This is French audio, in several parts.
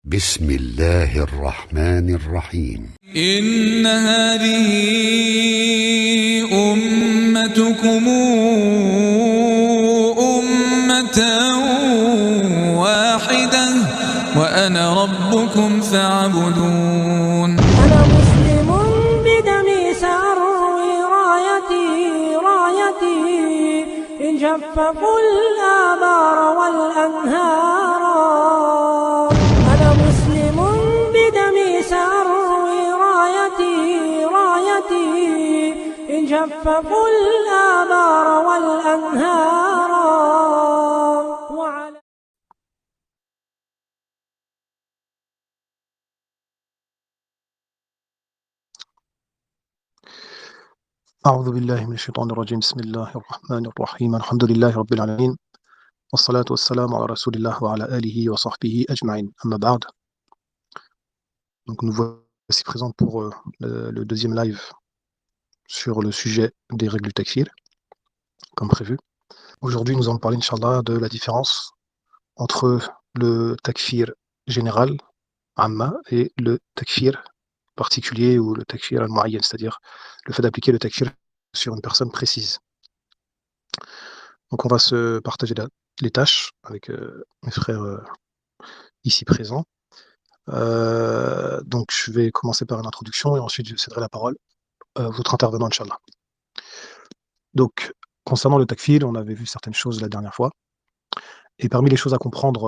بسم الله الرحمن الرحيم. إن هذه أمتكم أمة واحدة وأنا ربكم فاعبدون. أنا مسلم بدمي سأروي رايتي إن جففوا الآبار والأنهار. أنا مسلم بدمي سأروي رايتي إن جففوا الآبار والأنهار. أعوذ بالله من الشيطان الرجيم. بسم الله الرحمن الرحيم. الحمد لله رب العالمين والصلاة والسلام على رسول الله وعلى آله وصحبه أجمعين. أما بعد. Donc nous voici présents pour le deuxième live sur le sujet des règles du takfir, comme prévu. Aujourd'hui, nous allons parler, Inch'Allah, de la différence entre le takfir général, amma, et le takfir particulier ou le takfir al-mu'ayyan, c'est-à-dire le fait d'appliquer le takfir sur une personne précise. Donc on va se partager les tâches avec mes frères ici présents. Donc je vais commencer par une introduction et ensuite je céderai la parole aux autres intervenants, Inch'Allah. Donc concernant le takfir, on avait vu certaines choses la dernière fois. Et parmi les choses à comprendre,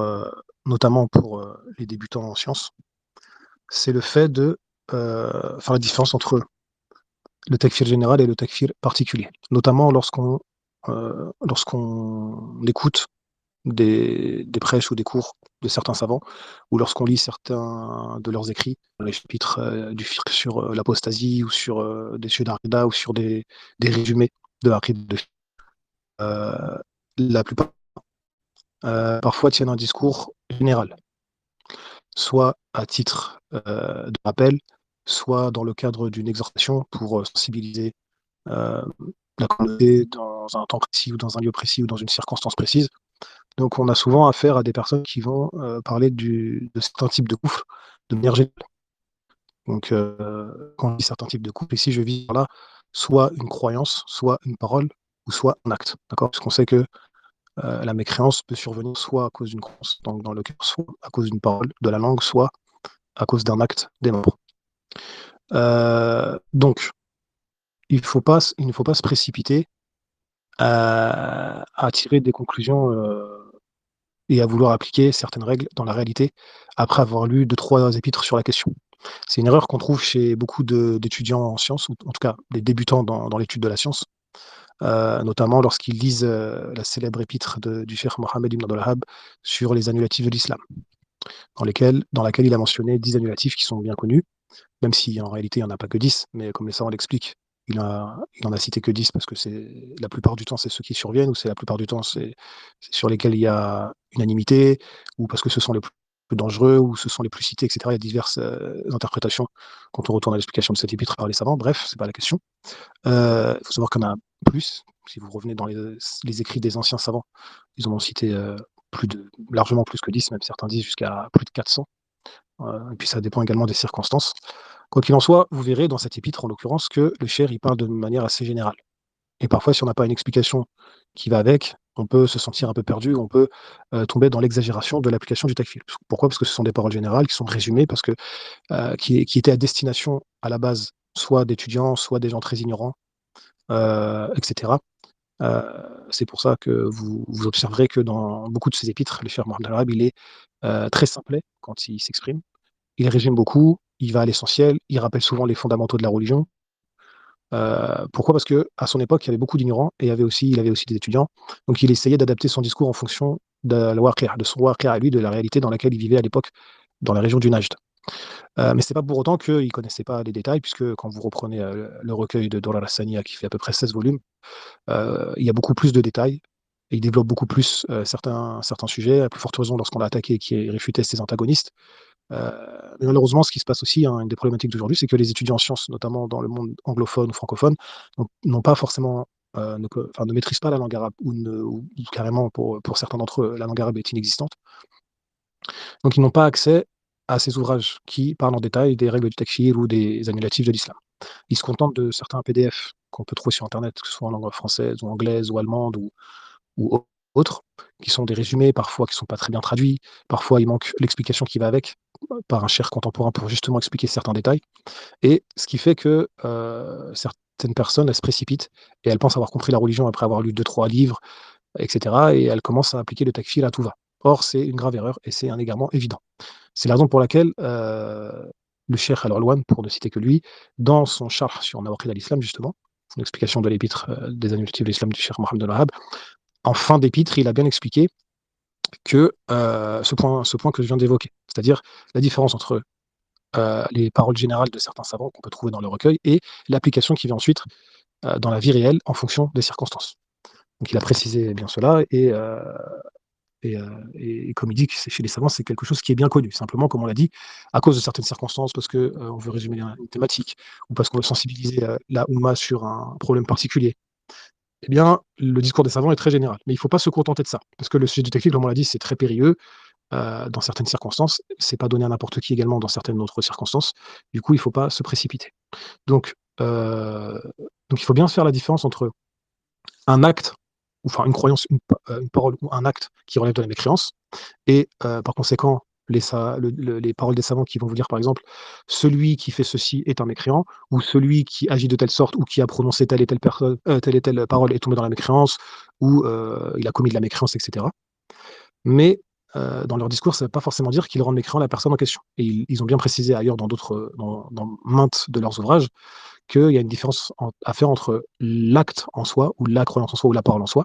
notamment pour les débutants en sciences, c'est le fait de faire la différence entre le takfir général et le takfir particulier. Notamment lorsqu'on écoute des prêches ou des cours de certains savants, ou lorsqu'on lit certains de leurs écrits, les chapitres du fiqh sur l'apostasie, ou sur des sujets d'Aqida, ou sur des résumés de l'Aqida. La plupart parfois tiennent un discours général, soit à titre de rappel, soit dans le cadre d'une exhortation pour sensibiliser la communauté dans un temps précis, ou dans un lieu précis, ou dans une circonstance précise. Donc on a souvent affaire à des personnes qui vont parler de certains types de kufr de manière générale. Donc quand on dit certains types de kufr, ici je vis par là soit une croyance, soit une parole, ou soit un acte. D'accord ? Parce qu'on sait que la mécréance peut survenir soit à cause d'une croyance, donc dans le cœur, soit à cause d'une parole, de la langue, soit à cause d'un acte des membres. Donc il ne faut pas se précipiter à tirer des conclusions et à vouloir appliquer certaines règles dans la réalité après avoir lu 2-3 épîtres sur la question. C'est une erreur qu'on trouve chez beaucoup d'étudiants en sciences, ou en tout cas des débutants dans l'étude de la science, notamment lorsqu'ils lisent la célèbre épître du cheikh Mohammed ibn Abdul Wahhab sur les annulatifs de l'islam, dans laquelle il a mentionné 10 annulatifs qui sont bien connus, même si en réalité il n'y en a pas que 10, mais comme les savants l'expliquent, il en a cité que 10 parce que la plupart du temps c'est ceux qui surviennent, ou c'est la plupart du temps c'est sur lesquels il y a unanimité, ou parce que ce sont les plus dangereux, ou ce sont les plus cités, etc. Il y a diverses interprétations quand on retourne à l'explication de cet épître par les savants. Bref, c'est pas la question. Il faut savoir qu'il y en a plus. Si vous revenez dans les écrits des anciens savants, ils en ont cité largement plus que 10, même certains disent jusqu'à plus de 400. Et puis ça dépend également des circonstances. Quoi qu'il en soit, vous verrez dans cet épître, en l'occurrence, que le cheikh il parle de manière assez générale. Et parfois, si on n'a pas une explication qui va avec, on peut se sentir un peu perdu, on peut tomber dans l'exagération de l'application du takfir. Pourquoi ? Parce que ce sont des paroles générales qui sont résumées, parce que qui étaient à destination à la base soit d'étudiants, soit des gens très ignorants, etc. C'est pour ça que vous observerez que dans beaucoup de ces épîtres, le cheikh Mohammed al-Wahhab, il est très simplet quand il s'exprime. Il résume beaucoup, il va à l'essentiel, il rappelle souvent les fondamentaux de la religion. Pourquoi ? Parce qu'à son époque, il y avait beaucoup d'ignorants et il avait aussi des étudiants. Donc il essayait d'adapter son discours en fonction de son waqi' à lui, de la réalité dans laquelle il vivait à l'époque, dans la région du Najd. Mais c'est pas pour autant qu'il ne connaissait pas les détails, puisque quand vous reprenez le recueil de Durar as-Saniyah, qui fait à peu près 16 volumes, il y a beaucoup plus de détails, et il développe beaucoup plus certains sujets, à plus forte raison lorsqu'on l'a attaqué et qui réfutait ses antagonistes. Mais malheureusement, ce qui se passe aussi, une des problématiques d'aujourd'hui, c'est que les étudiants en sciences, notamment dans le monde anglophone ou francophone, n'ont pas forcément, ne maîtrisent pas la langue arabe, ou carrément pour certains d'entre eux, la langue arabe est inexistante. Donc ils n'ont pas accès à ces ouvrages qui parlent en détail des règles du takfir ou des annulatifs de l'islam. Il se contente de certains PDF qu'on peut trouver sur internet, que ce soit en langue française ou anglaise ou allemande ou autres, qui sont des résumés, parfois qui sont pas très bien traduits, parfois il manque l'explication qui va avec, par un cheikh contemporain pour justement expliquer certains détails. Et ce qui fait que certaines personnes, elles se précipitent et elles pensent avoir compris la religion après avoir lu 2-3 livres, etc. Et elles commencent à appliquer le takfir à tout va. Or, c'est une grave erreur et c'est un égarement évident. C'est la raison pour laquelle le cheikh Al-Alwan, pour ne citer que lui, dans son charh sur Nawaqid al-Islam, justement, son explication de l'épître des annulatifs de l'islam du cheikh Mohammed al-Wahhab, en fin d'épître, il a bien expliqué que ce point que je viens d'évoquer, c'est-à-dire la différence entre les paroles générales de certains savants qu'on peut trouver dans le recueil et l'application qui vient ensuite dans la vie réelle en fonction des circonstances. Donc il a précisé bien cela et comme il dit que chez les savants, c'est quelque chose qui est bien connu. Simplement, comme on l'a dit, à cause de certaines circonstances, parce qu'on on veut résumer une thématique ou parce qu'on veut sensibiliser la Oumma sur un problème particulier, eh bien, le discours des savants est très général. Mais il ne faut pas se contenter de ça, parce que le sujet du technique, comme on l'a dit, c'est très périlleux dans certaines circonstances. C'est pas donné à n'importe qui également dans certaines autres circonstances. Du coup, il ne faut pas se précipiter. Donc, euh, donc, il faut bien faire la différence entre un acte, ou enfin une croyance, une parole ou un acte qui relève de la mécréance, et par conséquent, les paroles des savants qui vont vous dire, par exemple, celui qui fait ceci est un mécréant, ou celui qui agit de telle sorte, ou qui a prononcé telle et telle parole est tombé dans la mécréance, ou il a commis de la mécréance, etc. Mais dans leur discours, ça ne veut pas forcément dire qu'ils rendent mécréant la personne en question. Et ils ont bien précisé ailleurs dans maintes de leurs ouvrages qu'il y a une différence à faire entre l'acte en soi, ou la croyance en soi, ou la parole en soi,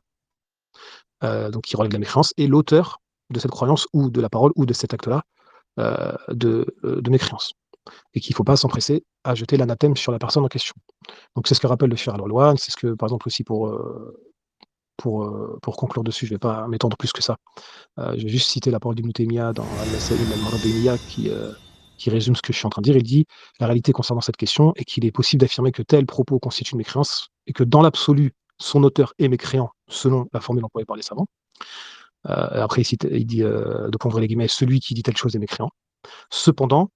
donc qui relève de la mécréance, et l'auteur de cette croyance, ou de la parole, ou de cet acte-là, de mécréance. Et qu'il ne faut pas s'empresser à jeter l'anathème sur la personne en question. Donc c'est ce que rappelle le Cheikh Al-Alwan, c'est ce que, par exemple, aussi pour conclure dessus, je ne vais pas m'étendre plus que ça. Je vais juste citer la parole d'Ibn Taymiyyah dans Al-Masail al-Maradiyya qui résume ce que je suis en train de dire. Il dit la réalité concernant cette question est qu'il est possible d'affirmer que tel propos constitue une mécréance et que dans l'absolu, son auteur est mécréant selon la formule employée par les savants. Après, il dit de prendre les guillemets celui qui dit telle chose est mécréant. Cependant,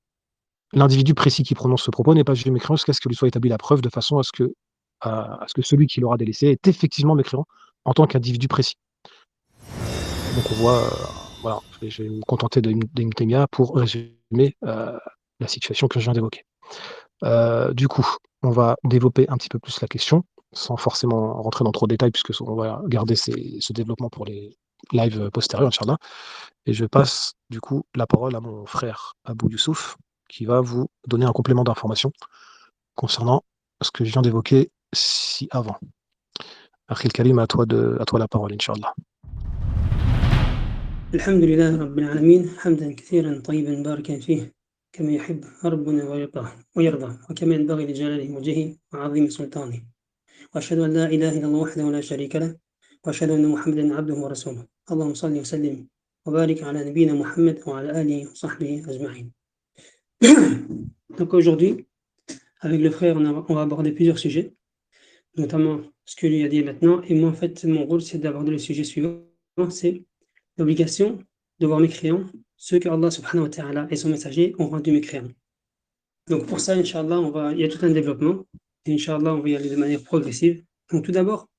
l'individu précis qui prononce ce propos n'est pas jugé mécréant jusqu'à ce que lui soit établie la preuve de façon à ce que celui qui l'aura délaissé est effectivement mécréant en tant qu'individu précis. Donc on voit, voilà, je vais me contenter d'Ibn Taymiyyah pour résumer la situation que je viens d'évoquer. Du coup, on va développer un petit peu plus la question, sans forcément rentrer dans trop de détails, puisque on va garder ce développement pour les lives postérieurs, Inch'Allah. Et je passe du coup la parole à mon frère Abou Youssouf, qui va vous donner un complément d'information concernant ce que je viens d'évoquer avant. Akhil Karim, à toi la parole, Inch'Allah. الحمد لله رب العالمين حمدا كثيرا طيبا باركا فيه كما يحب ربنا ويرضى وكما ينبغي لجلال وجهه وعظيم سلطانه وأشهد أن لا إله إلا الله وحده لا شريك له وأشهد أن محمدا عبده ورسوله اللهم صل وسلم وبارك على نبينا محمد وعلى آله وصحبه أجمعين. Donc aujourd'hui, avec le frère, on va aborder plusieurs sujets, notamment ce que lui a dit maintenant. Et moi, en fait, mon rôle, c'est d'aborder le sujet suivant, c'est l'obligation de voir mécréants ceux que Allah subhanahu wa ta'ala et son messager ont rendu mécréants. Donc pour ça, Inch'Allah, il y a tout un développement. Et Inch'Allah, on va y aller de manière progressive. Donc tout d'abord,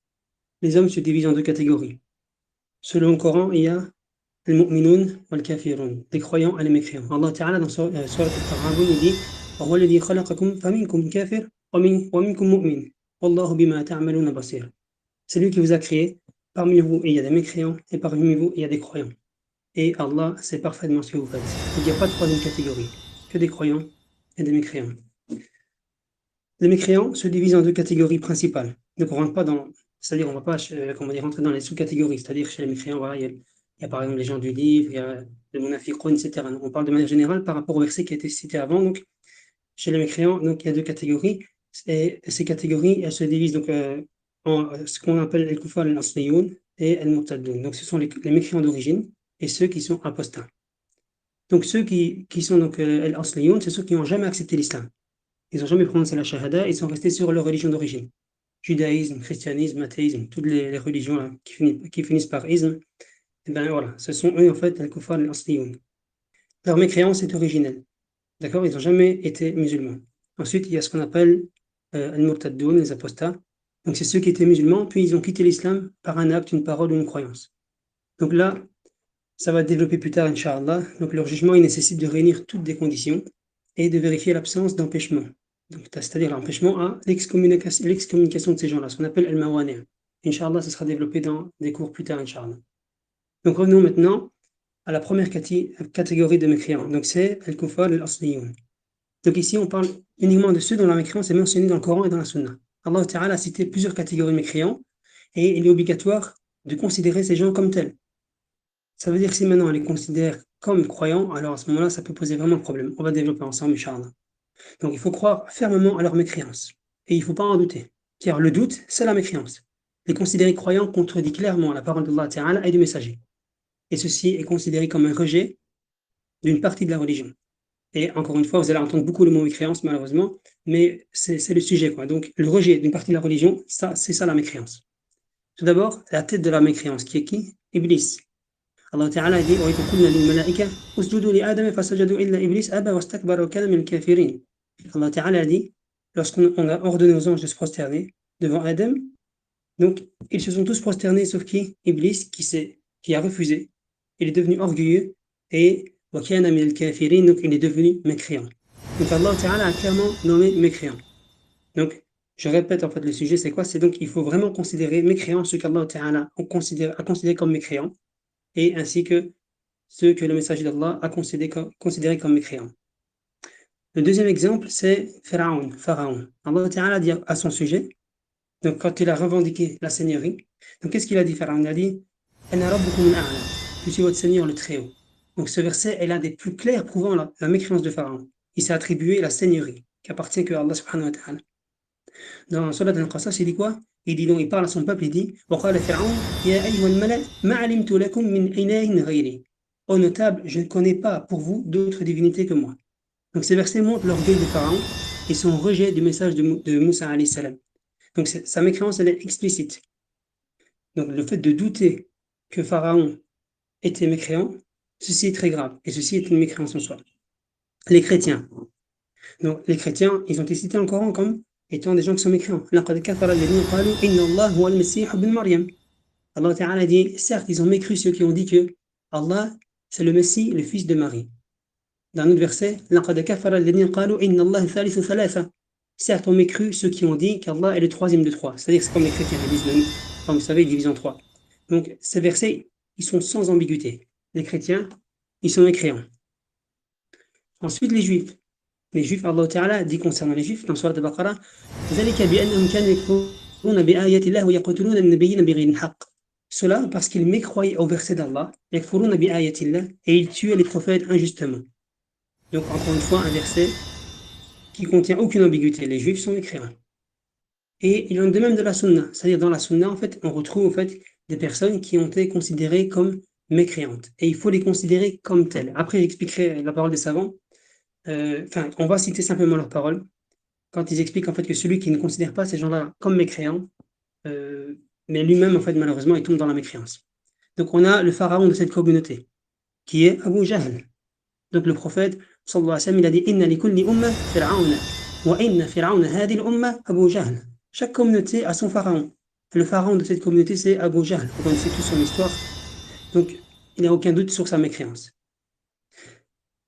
les hommes se divisent en deux catégories. Selon le Coran, il y a les mu'minun wal kafirun, les croyants et les mécréants. Allah ta'ala dans Surat Al-Taghabun, il dit وَهُوَ الَّذِي خَلَقَكُمْ فَمِنْكُمْ كَافِرٌ وَمِنْكُمْ مُؤْمِنٌ وَاللَّهُ بِمَا تَعْمَلُونَ بَصِيرٌ. C'est lui qui vous a créé. Parmi vous, il y a des mécréants et parmi vous, il y a des croyants. Et Allah sait parfaitement ce que vous faites. Il n'y a pas de troisième catégorie, que des croyants et des mécréants. Les mécréants se divisent en deux catégories principales. Donc on ne rentre pas dans, c'est-à-dire on ne va pas rentrer dans les sous-catégories. C'est-à-dire chez les mécréants, voilà, il y a par exemple les gens du livre, il y a les munafiqoun, etc. Donc on parle de manière générale par rapport au verset qui a été cité avant. Donc chez les mécréants, donc il y a deux catégories. Et ces catégories, elles se divisent donc en ce qu'on appelle les kufar al-asliyoun et al-murtaddoun. Donc ce sont les mécréants d'origine et ceux qui sont apostats. Donc ceux qui sont donc al-asliyoun, c'est ceux qui n'ont jamais accepté l'islam. Ils n'ont jamais prononcé la shahada, ils sont restés sur leur religion d'origine. Judaïsme, christianisme, athéisme, toutes les religions là, qui finissent par isme, et ben voilà, ce sont eux en fait al-kufar al-asliyoun. leur mécréance est originelle. D'accord? Ils n'ont jamais été musulmans. Ensuite, il y a ce qu'on appelle al-murtaddoun, les apostats. Donc, c'est ceux qui étaient musulmans, puis ils ont quitté l'islam par un acte, une parole ou une croyance. Donc là, ça va développer plus tard, Inch'Allah. Donc, leur jugement, il nécessite de réunir toutes des conditions et de vérifier l'absence d'empêchement. Donc, c'est-à-dire l'empêchement à l'excommunication de ces gens-là, ce qu'on appelle al-mawani'. Inch'Allah, ça sera développé dans des cours plus tard, Inch'Allah. Donc, revenons maintenant à la première catégorie de mécréants. Donc, c'est al-kufar al-asliyoun. Donc, ici, on parle uniquement de ceux dont la mécréance est mentionnée dans le Coran et dans la Sunna. Allah Ta'ala a cité plusieurs catégories de mécréants et il est obligatoire de considérer ces gens comme tels. Ça veut dire que si maintenant on les considère comme croyants, alors à ce moment-là, ça peut poser vraiment problème. On va développer ensemble, Inch'Allah. Donc, il faut croire fermement à leur mécréance. Et il ne faut pas en douter. Car le doute, c'est la mécréance. Les considérer croyants contredit clairement la parole d'Allah Ta'ala et du messager. Et ceci est considéré comme un rejet d'une partie de la religion. Et encore une fois, vous allez entendre beaucoup le mot mécréance, malheureusement, mais c'est le sujet, quoi. Donc, le rejet d'une partie de la religion, c'est ça la mécréance. Tout d'abord, la tête de la mécréance, qui est qui? Iblis. Allah Ta'ala dit Allah Ta'ala dit, lorsqu'on a ordonné aux anges de se prosterner devant Adam, donc ils se sont tous prosternés sauf qui? Iblis, qui a refusé. Il est devenu orgueilleux et donc il est devenu mécréant. Donc Allah Ta'ala a clairement nommé mécréant. Donc je répète en fait le sujet, c'est quoi? C'est donc il faut vraiment considérer mécréant ceux qu'Allah Ta'ala a considéré comme mécréants et ainsi que ceux que le messager d'Allah a considéré comme mécréants. Le deuxième exemple, c'est Pharaon. Allah Ta'ala dit à son sujet, donc quand il a revendiqué la seigneurie, donc qu'est-ce qu'il a dit Pharaon? Il a dit Ana rabbukum al-a'la, je suis votre Seigneur le Très-Haut. Donc ce verset est l'un des plus clairs prouvant la mécréance de Pharaon. Il s'est attribué la seigneurie qui appartient qu'à Allah subhanahu wa ta'ala. Dans Surat al-Qasas, il dit quoi? Il dit donc, il parle à son peuple, il dit وَقَالَ فِرْعَوْنُ يَا أَيُّهَا الْمَلَأُ مَا عَلِمْتُ لَكُم مِّنْ إِلَٰهٍ غَيْرِي. Ô notable, je ne connais pas pour vous d'autres divinités que moi. Donc ces versets montrent l'orgueil de Pharaon et son rejet du message de Moussa alayhi salam. Donc sa mécréance, elle est explicite. Donc le fait de douter que Pharaon était mécréant, ceci est très grave, et ceci est une mécréance en soi. Les chrétiens. Donc, les chrétiens, ils ont été cités dans le Coran comme étant des gens qui sont mécréants. Allah Ta'ala dit, certes, ils ont mécru ceux qui ont dit que Allah, c'est le Messie, le fils de Marie. Dans un autre verset, certes, on mécru ceux qui ont dit qu'Allah est le troisième de trois. C'est-à-dire que c'est comme les chrétiens, ils disent, comme vous savez, ils divisent en trois. Donc, ces versets, ils sont sans ambiguïté. Les chrétiens, ils sont mécréants. Ensuite, les juifs. Les juifs, Allah Ta'ala dit concernant les juifs, dans Surat al-Baqarah, cela parce qu'ils mécroyaient au verset d'Allah, et ils tuaient les prophètes injustement. Donc, encore une fois, un verset qui contient aucune ambiguïté. Les juifs sont mécréants. Et il en est de même de la sunna. C'est-à-dire, dans la sunna, en fait, on retrouve en fait, des personnes qui ont été considérées comme mécréantes. Et il faut les considérer comme telles. Après, j'expliquerai la parole des savants. On va citer simplement leurs paroles. Quand ils expliquent en fait que celui qui ne considère pas ces gens-là comme mécréants, mais lui-même, en fait, malheureusement, il tombe dans la mécréance. Donc, on a le pharaon de cette communauté, qui est Abu Jahl. Donc, le prophète, sallallahu alayhi wa sallam, il a dit Inna li kulli umma fir'auna, wa inna fir'auna hadhihi al-umma Abu Jahl. Chaque communauté a son pharaon. Le pharaon de cette communauté, c'est Abu Jahl. Vous connaissez toute son histoire. Donc, il n'y a aucun doute sur sa mécréance.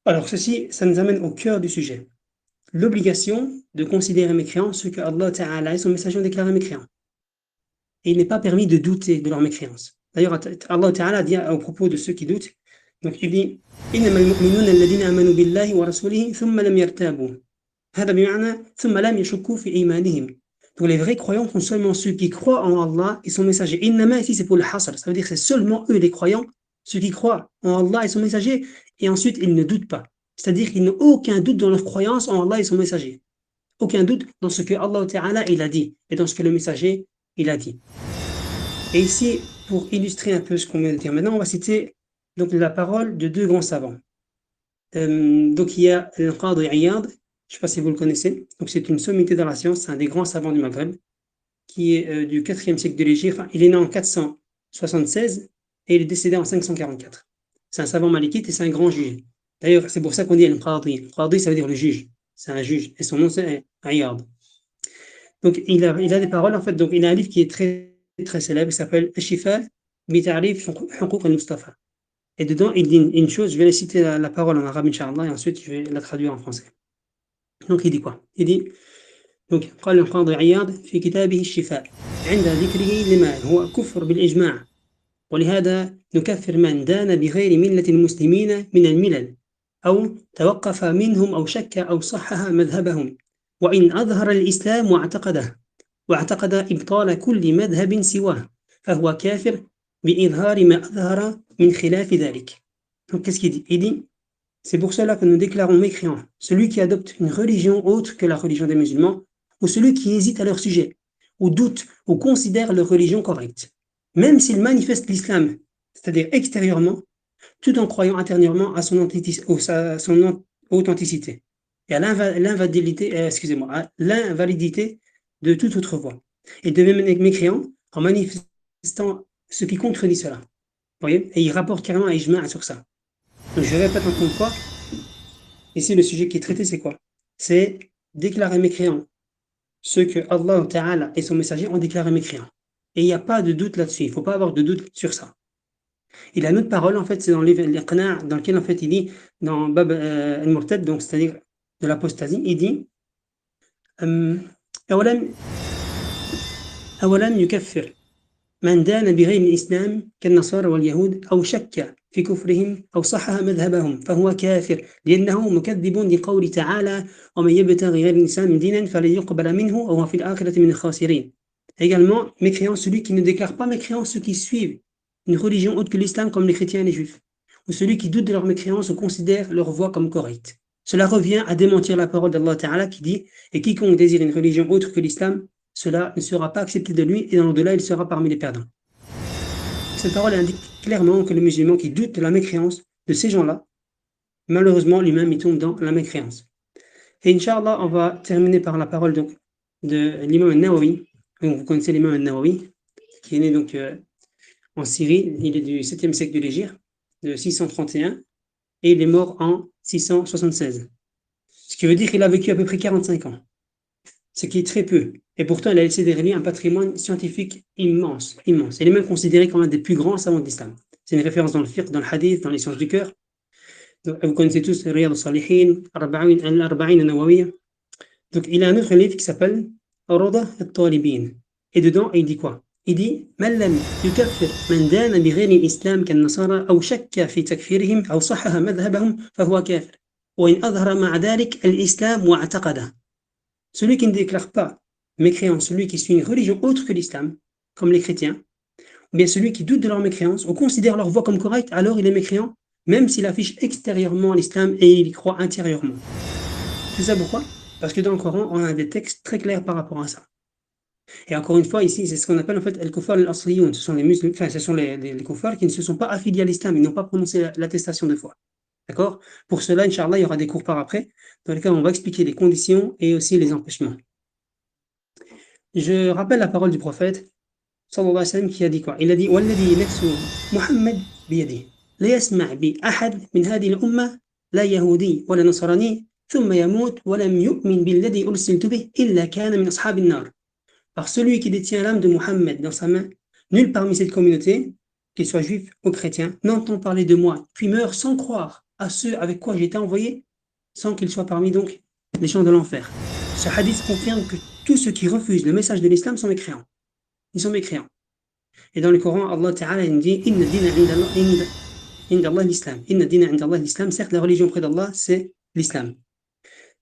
Alors, ceci, ça nous amène au cœur du sujet. L'obligation de considérer mécréants ceux que Allah Ta'ala et son messager ont déclaré mécréants. Et il n'est pas permis de douter de leur mécréance. D'ailleurs, Allah Ta'ala dit au propos de ceux qui doutent, donc il dit إِنَّمَا الْمُؤْمِنُونَ الَّذِينَ آمَنُوا بِاللَّهِ وَرَسُولِهِ ثُمَّ لَمْ يَرْتَابُوا هذا بمعنى ثُمَّ لَمْ يَشُكُّوا فِي إِيمَانِهِمْ. Donc les vrais croyants sont seulement ceux qui croient en Allah et son messager. Innama ici c'est pour le hasr, ça veut dire que c'est seulement eux les croyants, ceux qui croient en Allah et son messager, et ensuite ils ne doutent pas. C'est-à-dire qu'ils n'ont aucun doute dans leur croyance en Allah et son messager. Aucun doute dans ce que Allah Ta'ala il a dit et dans ce que le messager il a dit. Et ici, pour illustrer un peu ce qu'on vient de dire maintenant, on va citer donc la parole de deux grands savants. Donc il y a Al-Qadi Iyad, je ne sais pas si vous le connaissez, donc c'est une sommité dans la science, c'est un des grands savants du Maghreb, qui est du 4e siècle de l'Hégire, enfin, il est né en 476 et il est décédé en 544. C'est un savant malikite et c'est un grand juge. D'ailleurs, c'est pour ça qu'on dit Al-Qadi. Al-Qadi, ça veut dire le juge. C'est un juge. Et son nom, c'est Iyad. Donc, il a des paroles, en fait. Donc, il a un livre qui est très, très célèbre. Il s'appelle Al-Shifa bi ta'rif Huquq al-Mustafa. Et dedans, il dit une chose. Je vais citer la parole en arabe, Inch'Allah, et ensuite, je vais la traduire en français. Donc, il dit quoi? Il dit donc, قال القاضي عياض في كتابه الشفاء عند ذكره لما هو كفر بالإجماع ولهذا نكفر من دان بغير ملة المسلمين من الملل أو توقف منهم أو شك أو صحح مذهبهم وإن أظهر الإسلام واعتقد إبطال كل مذهب سواه فهو كافر بإظهار ما أظهر من خلاف ذلك. Donc, qu'est-ce qu'il dit? Il dit c'est pour cela que nous déclarons mécréant celui qui adopte une religion autre que la religion des musulmans ou celui qui hésite à leur sujet, ou doute, ou considère leur religion correcte, même s'il manifeste l'islam, c'est-à-dire extérieurement, tout en croyant intérieurement à son authenticité et à l'invalidité de toute autre voie, et de même mécréant en manifestant ce qui contredit cela. Vous voyez? Et il rapporte carrément à Ijma' sur ça. Donc je répète encore une fois, ici le sujet qui est traité c'est quoi? C'est déclarer mécréant ceux que Allah Ta'ala et son messager ont déclaré mécréants. Et il n'y a pas de doute là-dessus, il ne faut pas avoir de doute sur ça. Il a une autre parole, en fait, c'est dans l'Iqna' dans lequel, en fait, il dit, dans Bab al-Murtad, donc c'est-à-dire de l'apostasie, il dit أولم يكفر من دان بغير الإسلام كالنصارى واليهود أو شك في كفرهم أو صحح مذهبهم فهو كافر لأنه مكذب لقول تعالى ومن يبتغي غير الإسلام دينا فلن يقبل منه وهو في الآخرة من الخاسرين. Également, mécréant celui qui ne déclare pas mécréant ceux qui suivent une religion autre que l'islam comme les chrétiens et les juifs, ou celui qui doute de leur mécréance ou considère leur voie comme correcte. Cela revient à démentir la parole d'Allah Ta'ala qui dit « Et quiconque désire une religion autre que l'islam, cela ne sera pas accepté de lui et dans l'au-delà, il sera parmi les perdants. » Cette parole indique clairement que le musulman qui doute de la mécréance de ces gens-là, malheureusement, lui-même, il tombe dans la mécréance. Et Inch'Allah, on va terminer par la parole donc, de l'imam al-Nawawi. Vous connaissez l'imam al-Nawawi, qui est né donc en Syrie. Il est du 7e siècle de l'Hégire, de 631, et il est mort en 676. Ce qui veut dire qu'il a vécu à peu près 45 ans. Ce qui est très peu. Et pourtant, il a laissé derrière lui un patrimoine scientifique immense, immense. Il est même considéré comme un des plus grands savants de l'islam. C'est une référence dans le fiqh, dans le hadith, dans les sciences du cœur. Donc, vous connaissez tous Riyad al-Salihin, Al-Arba'in al-Nawawiyya. Donc, il a un autre livre qui s'appelle Rawda al-Talibin. Et dedans, il dit quoi? Il dit من لم يكفر من دان بغير الإسلام كالنصارى أو شك في تكفيرهم أو صحح مذهبهم فهو كافر وإن أظهر مع ذلك الإسلام واعتقده. Celui qui ne déclare pas mécréant, celui qui suit une religion autre que l'islam, comme les chrétiens, ou bien celui qui doute de leur mécréance ou considère leur voie comme correcte, alors il est mécréant, même s'il affiche extérieurement l'islam et il y croit intérieurement. Tout ça pourquoi? Parce que dans le Coran, on a des textes très clairs par rapport à ça. Et encore une fois, ici, c'est ce qu'on appelle en fait al-Kufar al-Asliyoun. Ce sont les musulmans, enfin, ce sont les kuffars qui ne se sont pas affiliés à l'islam, ils n'ont pas prononcé l'attestation de foi. D'accord? Pour cela, Inch'Allah, il y aura des cours par après, dans lesquels on va expliquer les conditions et aussi les empêchements. Je rappelle la parole du prophète, sallallahu alayhi wa sallam, qui a dit quoi? Il a dit Walladhi nafsu Muhammad biyadi. La yasma' bi ahad min hadhihi al-umma la yahudi wa la nasrani thumma yamut wa lam yu'min billadhi ursiltu bih illa kana min ashabi an-nar. Par celui qui détient l'âme de Muhammad dans sa main, nul parmi cette communauté, qu'il soit juif ou chrétien, n'entend parler de moi, puis meurt sans croire à ceux avec quoi j'ai été envoyé, sans qu'il soit parmi donc les gens de l'enfer. Ce hadith confirme que tous ceux qui refusent le message de l'islam sont mécréants. Ils sont mécréants. Et dans le Coran, Allah Ta'ala dit Inna dina inda Allah l'islam. Inna dina inda Allah l'islam. Certes, la religion près d'Allah, c'est l'islam.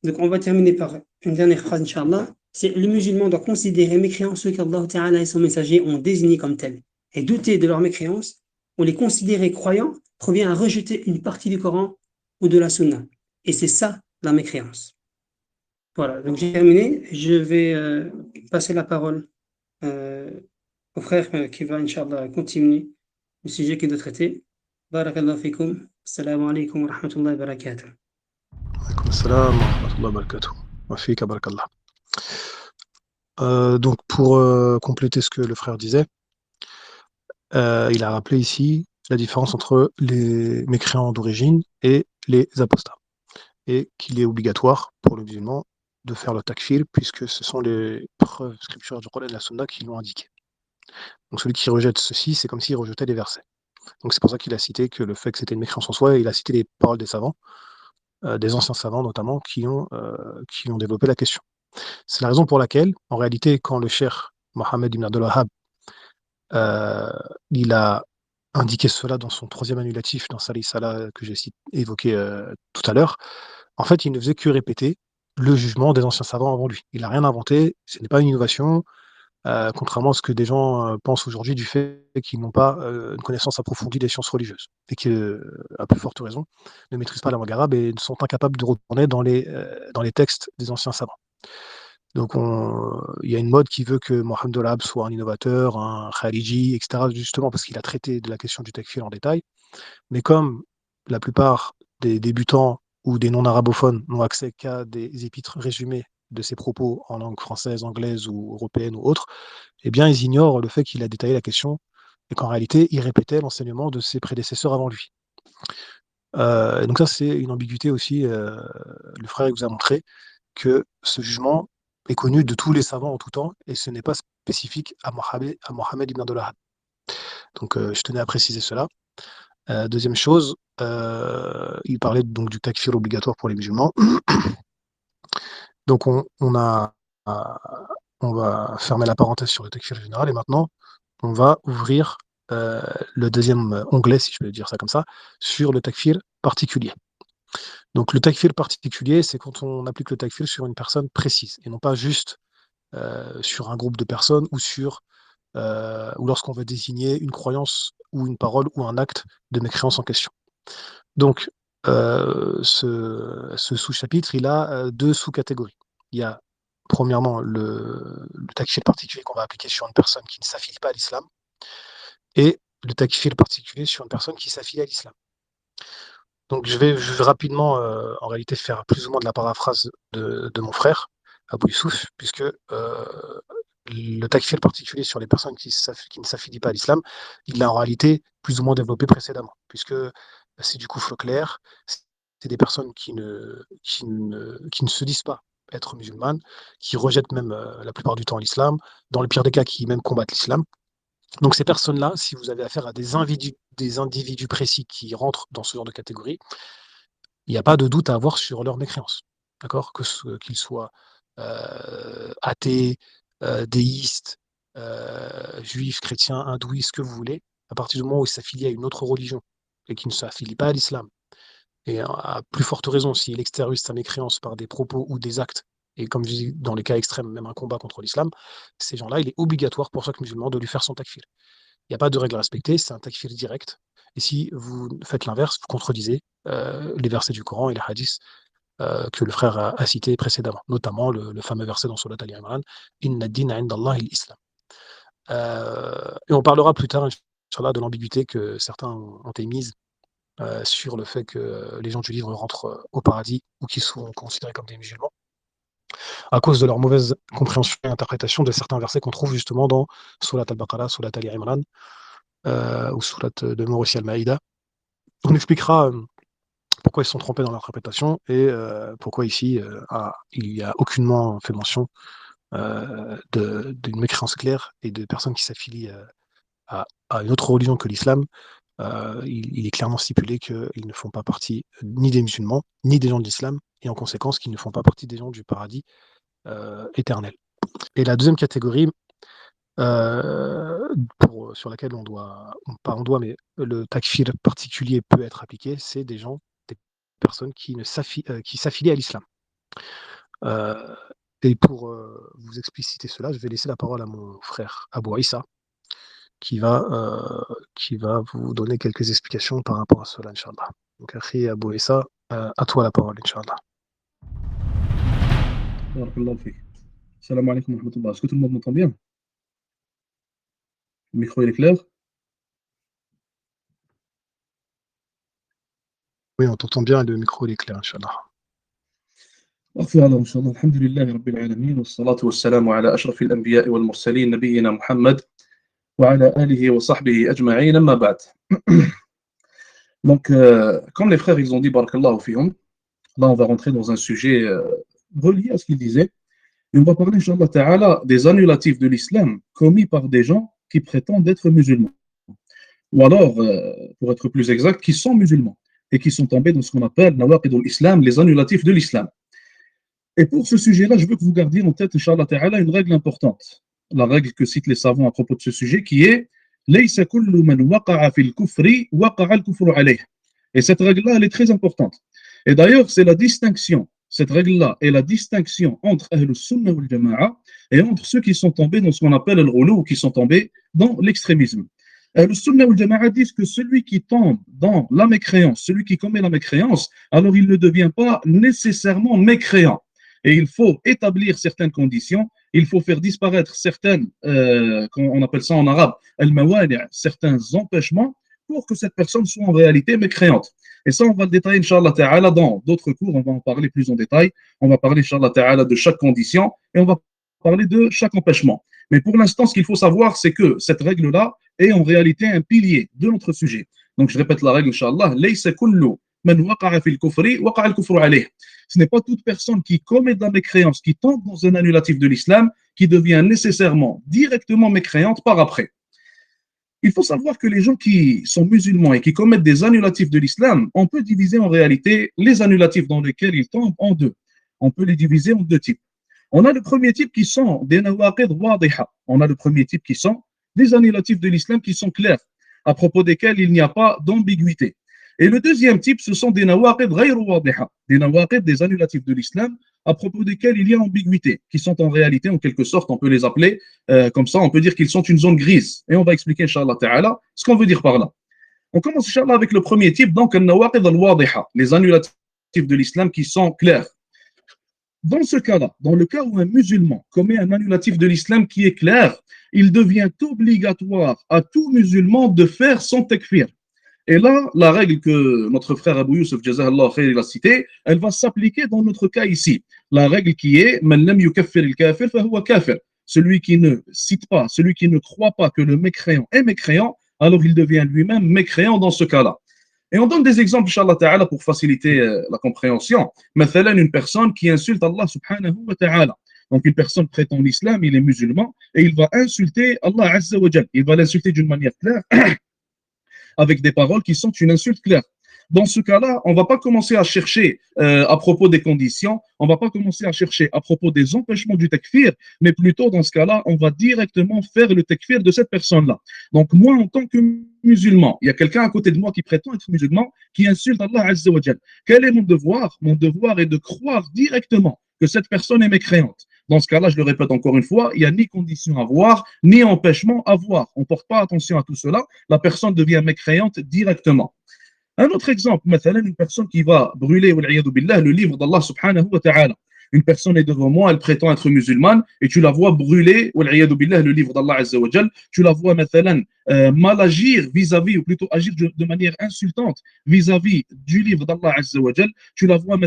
Donc, on va terminer par une dernière phrase, Inch'Allah. C'est le musulman doit considérer mécréants ceux qu'Allah Ta'ala et son messager ont désignés comme tels. Et douter de leur mécréance, ou les considérer croyants, provient à rejeter une partie du Coran ou de la Sunna. Et c'est ça, la mécréance. Voilà, donc j'ai terminé. Je vais passer la parole au frère qui va, Inch'Allah, continuer le sujet qu'il doit traiter. Barakallahu fikum. Assalamu alaikum wa rahmatullahi wa barakatuh. Alaykoum assalam wa rahmatullahi wa barakatuh. Wa fika barakallah. Donc pour compléter ce que le frère disait, il a rappelé ici la différence entre les mécréants d'origine et les apostats, et qu'il est obligatoire pour le musulman de faire le takfir, puisque ce sont les preuves scriptures du Coran et de la Sunna qui l'ont indiqué. Donc celui qui rejette ceci, c'est comme s'il rejetait les versets. Donc c'est pour ça qu'il a cité que le fait que c'était une mécréance en soi, et il a cité les paroles des savants, des anciens savants notamment, qui ont développé la question. C'est la raison pour laquelle, en réalité, quand le cheikh Mohammed ibn Abdul Wahhab, il a indiqué cela dans son troisième annulatif, dans sa Risala que j'ai évoqué tout à l'heure, en fait, il ne faisait que répéter le jugement des anciens savants avant lui. Il n'a rien inventé, ce n'est pas une innovation, contrairement à ce que des gens pensent aujourd'hui du fait qu'ils n'ont pas une connaissance approfondie des sciences religieuses, et qui, à plus forte raison, ne maîtrisent pas la langue arabe et sont incapables de retourner dans les textes des anciens savants. Donc il y a une mode qui veut que Mohammed Olab soit un innovateur, un khariji, etc., justement parce qu'il a traité de la question du takfir en détail. Mais comme la plupart des débutants ou des non-arabophones n'ont accès qu'à des épîtres résumés de ses propos en langue française, anglaise ou européenne ou autre, eh bien ils ignorent le fait qu'il a détaillé la question et qu'en réalité il répétait l'enseignement de ses prédécesseurs avant lui. Et donc ça c'est une ambiguïté aussi. Le frère vous a montré que ce jugement est connu de tous les savants en tout temps, et ce n'est pas spécifique à Mohammed ibn Abdul Wahhab. Donc je tenais à préciser cela. Deuxième chose, il parlait donc du takfir obligatoire pour les musulmans. Donc on va fermer la parenthèse sur le takfir général, et maintenant on va ouvrir le deuxième onglet, si je peux dire ça comme ça, sur le takfir particulier. Donc le takfir particulier, c'est quand on applique le takfir sur une personne précise, et non pas juste sur un groupe de personnes ou lorsqu'on veut désigner une croyance ou une parole ou un acte de mécréance en question. Donc ce sous-chapitre, il a deux sous-catégories. Il y a premièrement le takfir particulier qu'on va appliquer sur une personne qui ne s'affilie pas à l'islam, et le takfir particulier sur une personne qui s'affilie à l'islam. Donc je vais rapidement, en réalité, faire plus ou moins de la paraphrase de mon frère, Abou Youssouf, puisque le takfir particulier sur les personnes qui ne s'affilient pas à l'islam, il l'a en réalité plus ou moins développé précédemment, puisque c'est du kufr clair, c'est des personnes qui ne se disent pas être musulmanes, qui rejettent même la plupart du temps l'islam, dans le pire des cas, qui même combattent l'islam. Donc ces personnes-là, si vous avez affaire à des individus précis qui rentrent dans ce genre de catégorie, il n'y a pas de doute à avoir sur leur mécréance, d'accord, qu'ils soient athées, déistes, juifs, chrétiens, hindouistes, ce que vous voulez. À partir du moment où ils s'affilient à une autre religion et qu'ils ne s'affilient pas à l'islam, et à plus forte raison s'il extériorise sa mécréance par des propos ou des actes, et comme je dis, dans les cas extrêmes, même un combat contre l'islam, ces gens-là, il est obligatoire pour chaque musulman de lui faire son takfir. Il n'y a pas de règle à respecter, c'est un takfir direct. Et si vous faites l'inverse, vous contredisez les versets du Coran et les hadiths que le frère a cités précédemment, notamment le fameux verset dans Surat Al-Imran, Inna ad-dina 'inda Allah al-Islam. Et on parlera plus tard, Inch'Allah, de l'ambiguïté que certains ont émise sur le fait que les gens du livre rentrent au paradis ou qu'ils sont considérés comme des musulmans, à cause de leur mauvaise compréhension et interprétation de certains versets qu'on trouve justement dans Surat Al-Baqarah, Surat Al-Imran ou Surat de Mursi Al-Maïda. On expliquera pourquoi ils sont trompés dans l'interprétation et pourquoi ici il n'y a aucunement fait mention d'une mécréance claire et de personnes qui s'affilient à une autre religion que l'islam. Il est clairement stipulé qu'ils ne font pas partie ni des musulmans, ni des gens de l'islam, et en conséquence qu'ils ne font pas partie des gens du paradis éternel. Et la deuxième catégorie, sur laquelle mais le takfir particulier peut être appliqué, c'est des personnes qui s'affilient à l'islam. Et pour vous expliciter cela, je vais laisser la parole à mon frère Abou Aïssa, qui va vous donner quelques explications par rapport à cela, Inch'Allah. Donc, Akhi Abou Aïssa, à toi la parole, Inch'Allah. Barakallahu fik. Salam alaikum wa rahmatullah. Est-ce que tout le monde m'entend bien? Le micro il est clair? Oui, on t'entend bien, le micro il est clair, Inch'Allah. أغفر الله إن شاء الله. الحمد لله رب العالمين والصلاة والسلام على أشرف الأنبياء والمرسلين نبينا محمد وعلى آله وصحبه أجمعين أما بعد. Donc, comme les frères, ils ont dit Barakallahu fihum, là, on va rentrer dans un sujet relié à ce qu'ils disaient. Et on va parler, Inch'Allah Ta'ala, des annulatifs de l'islam commis par des gens qui prétendent être musulmans. Ou alors, pour être plus exact, qui sont musulmans et qui sont tombés dans ce qu'on appelle Nawaqid al-Islam, les annulatifs de l'islam. Et pour ce sujet-là, je veux que vous gardiez en tête, Inch'Allah Ta'ala, une règle importante. La règle que citent les savants à propos de ce sujet, qui est لَيْسَ كُلُّ مَنْ وَقَعَ فِي الْكُفْرِ وَقَعَ الْكُفْرُ عَلَيْهِ. Et cette règle-là, elle est très importante. Et d'ailleurs, c'est la distinction, cette règle-là est la distinction entre Ahlus Sunnah wal Jama'a et entre ceux qui sont tombés dans ce qu'on appelle al-ghulu, ou qui sont tombés dans l'extrémisme. Ahlus Sunnah wal Jama'a disent que celui qui tombe dans la mécréance, celui qui commet la mécréance, alors il ne devient pas nécessairement mécréant. Et il faut établir certaines conditions, il faut faire disparaître certaines, on appelle ça en arabe, al-mawani', certains empêchements, pour que cette personne soit en réalité mécréante. Et ça, on va le détailler, Inch'Allah Ta'ala, dans d'autres cours, on va en parler plus en détail. On va parler, Inch'Allah Ta'ala, de chaque condition et on va parler de chaque empêchement. Mais pour l'instant, ce qu'il faut savoir, c'est que cette règle-là est en réalité un pilier de notre sujet. Donc, je répète la règle, Inch'Allah, laysa kullu man waqa'a fil kufri waqa'a al-kufru alayh. Ce n'est pas toute personne qui commet de la mécréance, qui tombe dans un annulatif de l'islam, qui devient nécessairement directement mécréante par après. Il faut savoir que les gens qui sont musulmans et qui commettent des annulatifs de l'islam, on peut diviser en réalité les annulatifs dans lesquels ils tombent en deux. On peut les diviser en deux types. On a le premier type qui sont des nawaqid wadiha. On a le premier type qui sont des annulatifs de l'islam qui sont clairs, à propos desquels il n'y a pas d'ambiguïté. Et le deuxième type, ce sont des nawaqid ghayru wadiha, des nawaqid, des annulatifs de l'islam, à propos desquels il y a ambiguïté, qui sont en réalité, en quelque sorte, on peut les appeler, comme ça, on peut dire qu'ils sont une zone grise. Et on va expliquer, Inch'Allah Ta'ala, ce qu'on veut dire par là. On commence, Inch'Allah, avec le premier type, donc, al-nawaqid al-wadiha, les annulatifs de l'islam qui sont clairs. Dans ce cas-là, dans le cas où un musulman commet un annulatif de l'islam qui est clair, il devient obligatoire à tout musulman de faire son takfir. Et là, la règle que notre frère Abou Youssef, Jazahullah khair, il a citée, elle va s'appliquer dans notre cas ici. La règle qui est Man lam yukaffir al-kafir fahuwa kafir. Celui qui ne cite pas, celui qui ne croit pas que le mécréant est mécréant, alors il devient lui-même mécréant dans ce cas-là. Et on donne des exemples, Inch'Allah Ta'ala, pour faciliter la compréhension. Mathalan, une personne qui insulte Allah subhanahu wa ta'ala. Donc une personne prétend l'islam, il est musulman, et il va insulter Allah Azza wa Jal. Il va l'insulter d'une manière claire, avec des paroles qui sont une insulte claire. Dans ce cas-là, on ne va pas commencer à chercher à propos des conditions, on ne va pas commencer à chercher à propos des empêchements du takfir, mais plutôt dans ce cas-là, on va directement faire le takfir de cette personne-là. Donc moi, en tant que musulman, il y a quelqu'un à côté de moi qui prétend être musulman, qui insulte Allah Azza wa Jal. Quel est mon devoir? Mon devoir est de croire directement que cette personne est mécréante. Dans ce cas-là, je le répète encore une fois, il n'y a ni condition à voir, ni empêchement à voir. On ne porte pas attention à tout cela, la personne devient mécréante directement. Un autre exemple, une personne qui va brûler le livre d'Allah subhanahu wa ta'ala. Une personne est devant moi, elle prétend être musulmane, et tu la vois brûler le livre d'Allah Azza wa Jal. Tu la vois mal agir vis-à-vis, ou plutôt agir de manière insultante vis-à-vis du livre d'Allah Azza wa Jal. Tu la vois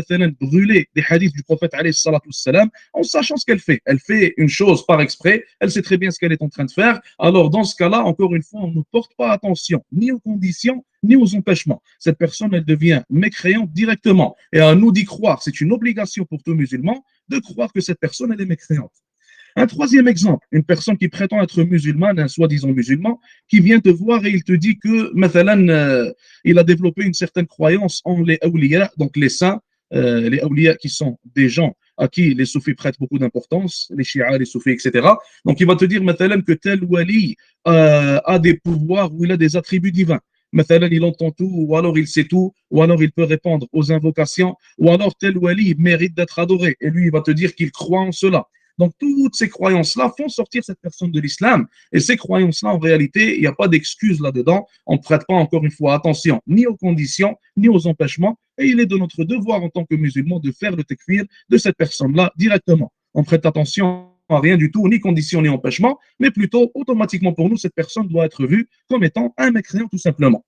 brûler des hadiths du prophète alayhi salatu wassalam, en sachant ce qu'elle fait. Elle fait une chose par exprès, elle sait très bien ce qu'elle est en train de faire. Alors dans ce cas-là, encore une fois, on ne porte pas attention ni aux conditions, ni aux empêchements. Cette personne, elle devient mécréante directement. Et à nous d'y croire, c'est une obligation pour tout musulman de croire que cette personne, elle est mécréante. Un troisième exemple, une personne qui prétend être musulmane, un soi-disant musulman, qui vient te voir et il te dit que, il a développé une certaine croyance en les awliya, donc les saints, les awliya qui sont des gens à qui les soufis prêtent beaucoup d'importance, les chiites, les soufis, etc. Donc il va te dire que tel wali a des pouvoirs ou il a des attributs divins. Il entend tout, ou alors il sait tout, ou alors il peut répondre aux invocations, ou alors tel wali mérite d'être adoré, et lui il va te dire qu'il croit en cela. Donc toutes ces croyances-là font sortir cette personne de l'islam, et ces croyances-là en réalité, il n'y a pas d'excuse là-dedans, on ne prête pas encore une fois attention ni aux conditions, ni aux empêchements, et il est de notre devoir en tant que musulmans de faire le takfir de cette personne-là directement. On prête attention à rien du tout, ni conditions, ni empêchement, mais plutôt, automatiquement pour nous, cette personne doit être vue comme étant un mécréant tout simplement.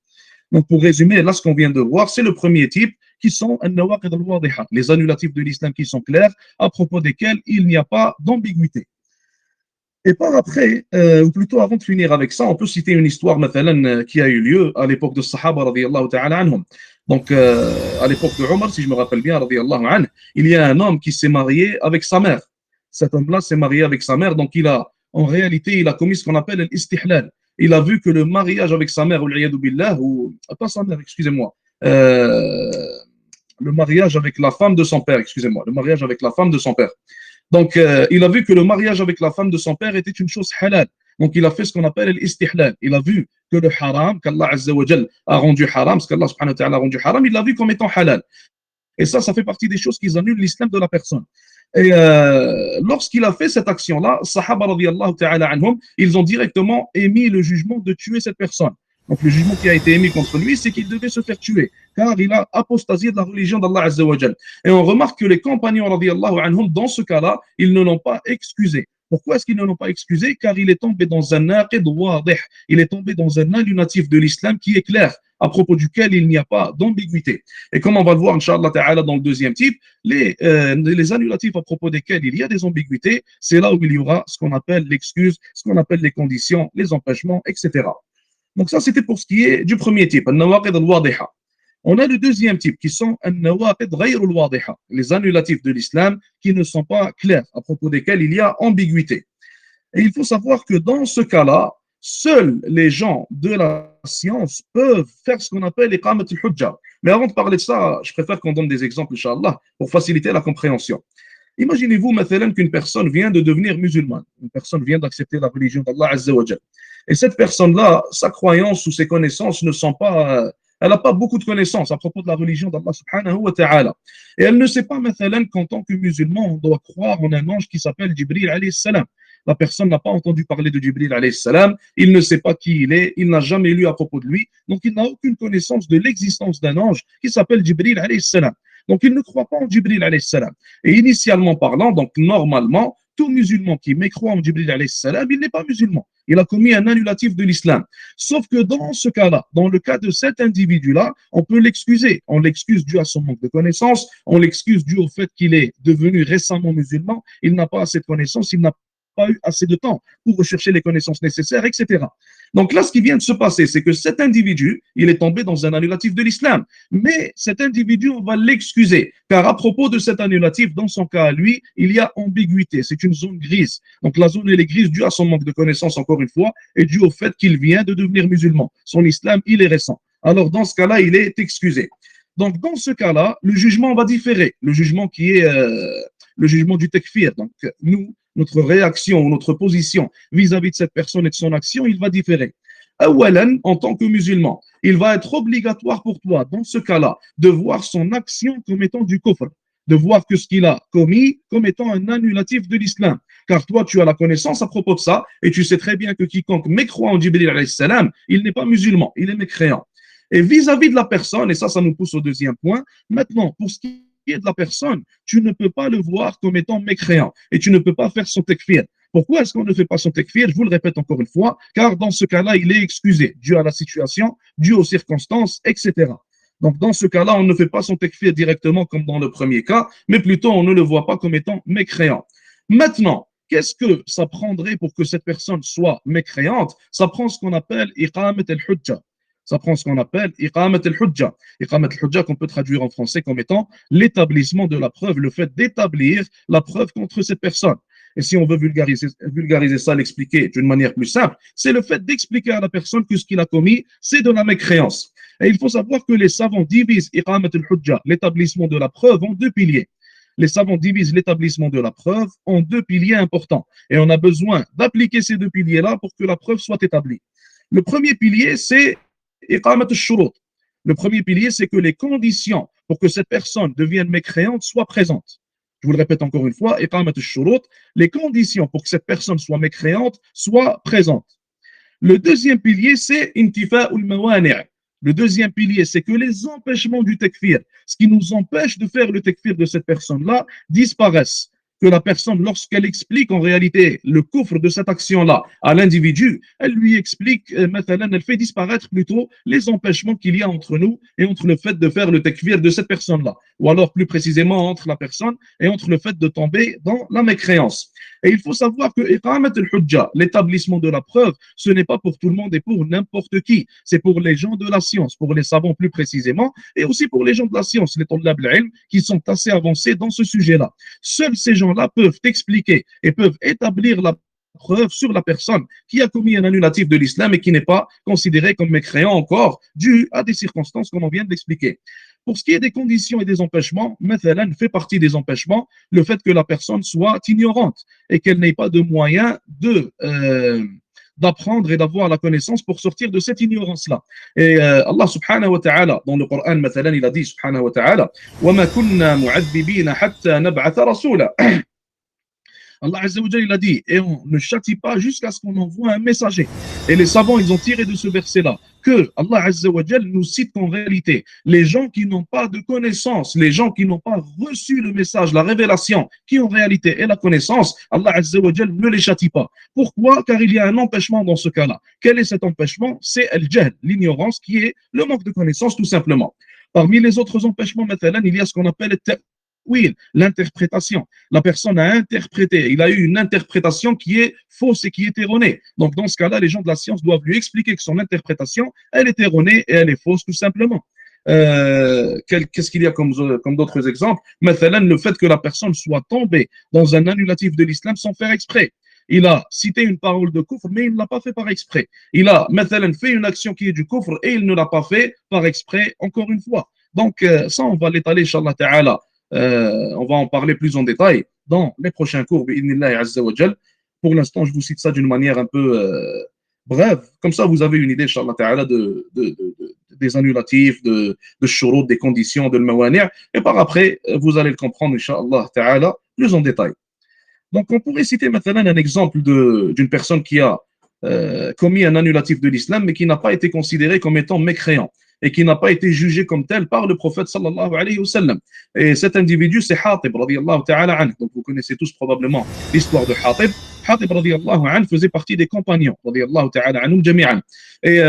Donc pour résumer, là ce qu'on vient de voir, c'est le premier type qui sont les annulatifs de l'islam qui sont clairs, à propos desquels il n'y a pas d'ambiguïté. Et par après, ou plutôt avant de finir avec ça, on peut citer une histoire مثلا, qui a eu lieu à l'époque de Sahaba radiyallahu ta'ala anhum. Donc, à l'époque de Omar, si je me rappelle bien, radiyallahu anhu, il y a un homme qui s'est marié avec sa mère. Cet homme-là s'est marié avec sa mère, donc en réalité, il a commis ce qu'on appelle l'istihlal. Il a vu que le mariage avec sa mère, ou pas sa mère, excusez-moi, le mariage avec la femme de son père, excusez-moi, le mariage avec la femme de son père. Donc, il a vu que le mariage avec la femme de son père était une chose halal. Donc, il a fait ce qu'on appelle l'istihlal. Il a vu que le haram, qu'Allah Azza wa Jal a rendu haram, ce qu'Allah subhanahu wa ta'ala a rendu haram, il l'a vu comme étant halal. Et ça fait partie des choses qui annulent l'islam de la personne. Et lorsqu'il a fait cette action-là, Sahaba radiyallahu ta'ala anhum, ils ont directement émis le jugement de tuer cette personne. Donc le jugement qui a été émis contre lui, c'est qu'il devait se faire tuer, car il a apostasié de la religion d'Allah Azza wa Jal. Et on remarque que les compagnons radiyallahu anhum, dans ce cas-là, ils ne l'ont pas excusé. Pourquoi est-ce qu'ils ne l'ont pas excusé? Car il est tombé dans un naqid wadih, il est tombé dans un allunatif de l'islam qui est clair, à propos duquel il n'y a pas d'ambiguïté. Et comme on va le voir, Inch'Allah Ta'ala, dans le deuxième type, les annulatifs à propos desquels il y a des ambiguïtés, c'est là où il y aura ce qu'on appelle l'excuse, ce qu'on appelle les conditions, les empêchements, etc. Donc ça, c'était pour ce qui est du premier type, al-nawaqid al-wadiha. On a le deuxième type qui sont al-nawaqid ghayr al-wadiha, les annulatifs de l'islam qui ne sont pas clairs, à propos desquels il y a ambiguïté. Et il faut savoir que dans ce cas-là, seuls les gens de la science peuvent faire ce qu'on appelle iqamat al-hujja. Mais avant de parler de ça, je préfère qu'on donne des exemples, Inch'Allah, pour faciliter la compréhension. Imaginez-vous, maintenant, qu'une personne vient de devenir musulmane. Une personne vient d'accepter la religion d'Allah Azza wa Jal. Et cette personne-là, sa croyance ou ses connaissances ne sont pas... elle n'a pas beaucoup de connaissances à propos de la religion d'Allah subhanahu wa ta'ala. Et elle ne sait pas, maintenant, qu'en tant que musulman, on doit croire en un ange qui s'appelle Jibril alayhi salam. La personne n'a pas entendu parler de Jibril alayhi salam, il ne sait pas qui il est, il n'a jamais lu à propos de lui, donc il n'a aucune connaissance de l'existence d'un ange qui s'appelle Jibril alayhi salam. Donc il ne croit pas en Jibril alayhi salam. Et initialement parlant, donc normalement, tout musulman qui mécroit en Jibril alayhi salam, il n'est pas musulman. Il a commis un annulatif de l'islam. Sauf que dans ce cas-là, dans le cas de cet individu-là, on peut l'excuser. On l'excuse dû à son manque de connaissances, on l'excuse dû au fait qu'il est devenu récemment musulman, il n'a pas assez de connaissances, il n'a pas eu assez de temps pour rechercher les connaissances nécessaires, etc. Donc là, ce qui vient de se passer, c'est que cet individu, il est tombé dans un annulatif de l'islam. Mais cet individu, on va l'excuser, car à propos de cet annulatif, dans son cas à lui, il y a ambiguïté, c'est une zone grise. Donc la zone, elle est grise due à son manque de connaissances, encore une fois, et due au fait qu'il vient de devenir musulman. Son islam, il est récent. Alors dans ce cas-là, il est excusé. Donc dans ce cas-là, le jugement va différer. Le jugement qui est le jugement du takfir. Donc nous, notre réaction ou notre position vis-à-vis de cette personne et de son action, il va différer. Awalan, en tant que musulman, il va être obligatoire pour toi, dans ce cas-là, de voir son action comme étant du kufr, de voir que ce qu'il a commis comme étant un annulatif de l'islam. Car toi, tu as la connaissance à propos de ça, et tu sais très bien que quiconque mécroit en Jibril alayhi salam, il n'est pas musulman, il est mécréant. Et vis-à-vis de la personne, et ça nous pousse au deuxième point, maintenant, pour ce qui est de la personne, tu ne peux pas le voir comme étant mécréant et tu ne peux pas faire son takfir. Pourquoi est-ce qu'on ne fait pas son takfir? Je vous le répète encore une fois, car dans ce cas-là, il est excusé, dû à la situation, dû aux circonstances, etc. Donc dans ce cas-là, on ne fait pas son takfir directement comme dans le premier cas, mais plutôt on ne le voit pas comme étant mécréant. Maintenant, qu'est-ce que ça prendrait pour que cette personne soit mécréante? Ça prend ce qu'on appelle iqamat al-hujja. Ça prend ce qu'on appelle iqamat al-hujja. Iqamat al-hujja qu'on peut traduire en français comme étant l'établissement de la preuve, le fait d'établir la preuve contre cette personne. Et si on veut vulgariser ça, l'expliquer d'une manière plus simple, c'est le fait d'expliquer à la personne que ce qu'il a commis, c'est de la mécréance. Et il faut savoir que les savants divisent iqamat al-hujja, l'établissement de la preuve, en deux piliers. Les savants divisent l'établissement de la preuve en deux piliers importants. Et on a besoin d'appliquer ces deux piliers-là pour que la preuve soit établie. Le premier pilier, c'est iqamat al-shurut. Le premier pilier, c'est que les conditions pour que cette personne devienne mécréante soient présentes. Je vous le répète encore une fois, iqamat al-shurut, les conditions pour que cette personne soit mécréante soient présentes. Le deuxième pilier, c'est intifa al-mawani'. Le deuxième pilier, c'est que les empêchements du takfir, ce qui nous empêche de faire le takfir de cette personne-là, disparaissent. Que la personne, lorsqu'elle explique en réalité le kufr de cette action-là à l'individu, elle lui explique, elle fait disparaître plutôt les empêchements qu'il y a entre nous et entre le fait de faire le takfir de cette personne-là, ou alors plus précisément entre la personne et entre le fait de tomber dans la mécréance. Et il faut savoir que iqamat al-hujja, l'établissement de la preuve, ce n'est pas pour tout le monde et pour n'importe qui. C'est pour les gens de la science, pour les savants plus précisément, et aussi pour les gens de la science, les talab al-ilm, qui sont assez avancés dans ce sujet-là. Seuls ces gens-là peuvent expliquer et peuvent établir la preuve sur la personne qui a commis un annulatif de l'islam et qui n'est pas considéré comme mécréant encore, dû à des circonstances comme on vient de l'expliquer. Pour ce qui est des conditions et des empêchements, mathalan fait partie des empêchements le fait que la personne soit ignorante et qu'elle n'ait pas de moyens d'apprendre et d'avoir la connaissance pour sortir de cette ignorance-là. Et Allah subhanahu wa ta'ala, dans le Coran, mathalan, il a dit subhanahu wa ta'ala وَمَا كُنَّا مُعَذِّبِينَ حَتَّى نَبْعَثَ رَسُولًا. Allah Azza wa Jalla, il a dit, et on ne châtie pas jusqu'à ce qu'on envoie un messager. Et les savants, ils ont tiré de ce verset-là que Allah Azza wa Jalla nous cite qu'en réalité, les gens qui n'ont pas de connaissance, les gens qui n'ont pas reçu le message, la révélation, qui en réalité est la connaissance, Allah Azza wa Jalla ne les châtie pas. Pourquoi? Car il y a un empêchement dans ce cas-là. Quel est cet empêchement? C'est al-jahl, l'ignorance, qui est le manque de connaissance tout simplement. Parmi les autres empêchements, maintenant, il y a ce qu'on appelle oui, l'interprétation. La personne a interprété, il a eu une interprétation qui est fausse et qui est erronée. Donc, dans ce cas-là, les gens de la science doivent lui expliquer que son interprétation, elle est erronée et elle est fausse, tout simplement. Qu'est-ce qu'il y a comme d'autres exemples? Mathalan, le fait que la personne soit tombée dans un annulatif de l'islam sans faire exprès. Il a cité une parole de kufr, mais il ne l'a pas fait par exprès. Il a, mathalan, fait une action qui est du kufr et il ne l'a pas fait par exprès, encore une fois. Donc, ça, on va l'étaler, Inch'Allah Ta'ala. On va en parler plus en détail dans les prochains cours, bi'idhnillahi azza wa jal. Pour l'instant, je vous cite ça d'une manière un peu brève. Comme ça, vous avez une idée, Inch'Allah Ta'ala, des annulatifs, de shurut, des conditions, de l'mawani'. Et par après, vous allez le comprendre, Inch'Allah Ta'ala, plus en détail. Donc, on pourrait citer maintenant un exemple d'une personne qui a commis un annulatif de l'islam, mais qui n'a pas été considéré comme étant mécréant et qui n'a pas été jugé comme tel par le prophète sallallahu alayhi wa sallam. Et cet individu, c'est Hatib radiyallahu ta'ala anhu. Donc vous connaissez tous probablement l'histoire de Hatib. Hatib radiyallahu anhu faisait partie des compagnons radiyallahu ta'ala anhum jami'an. Et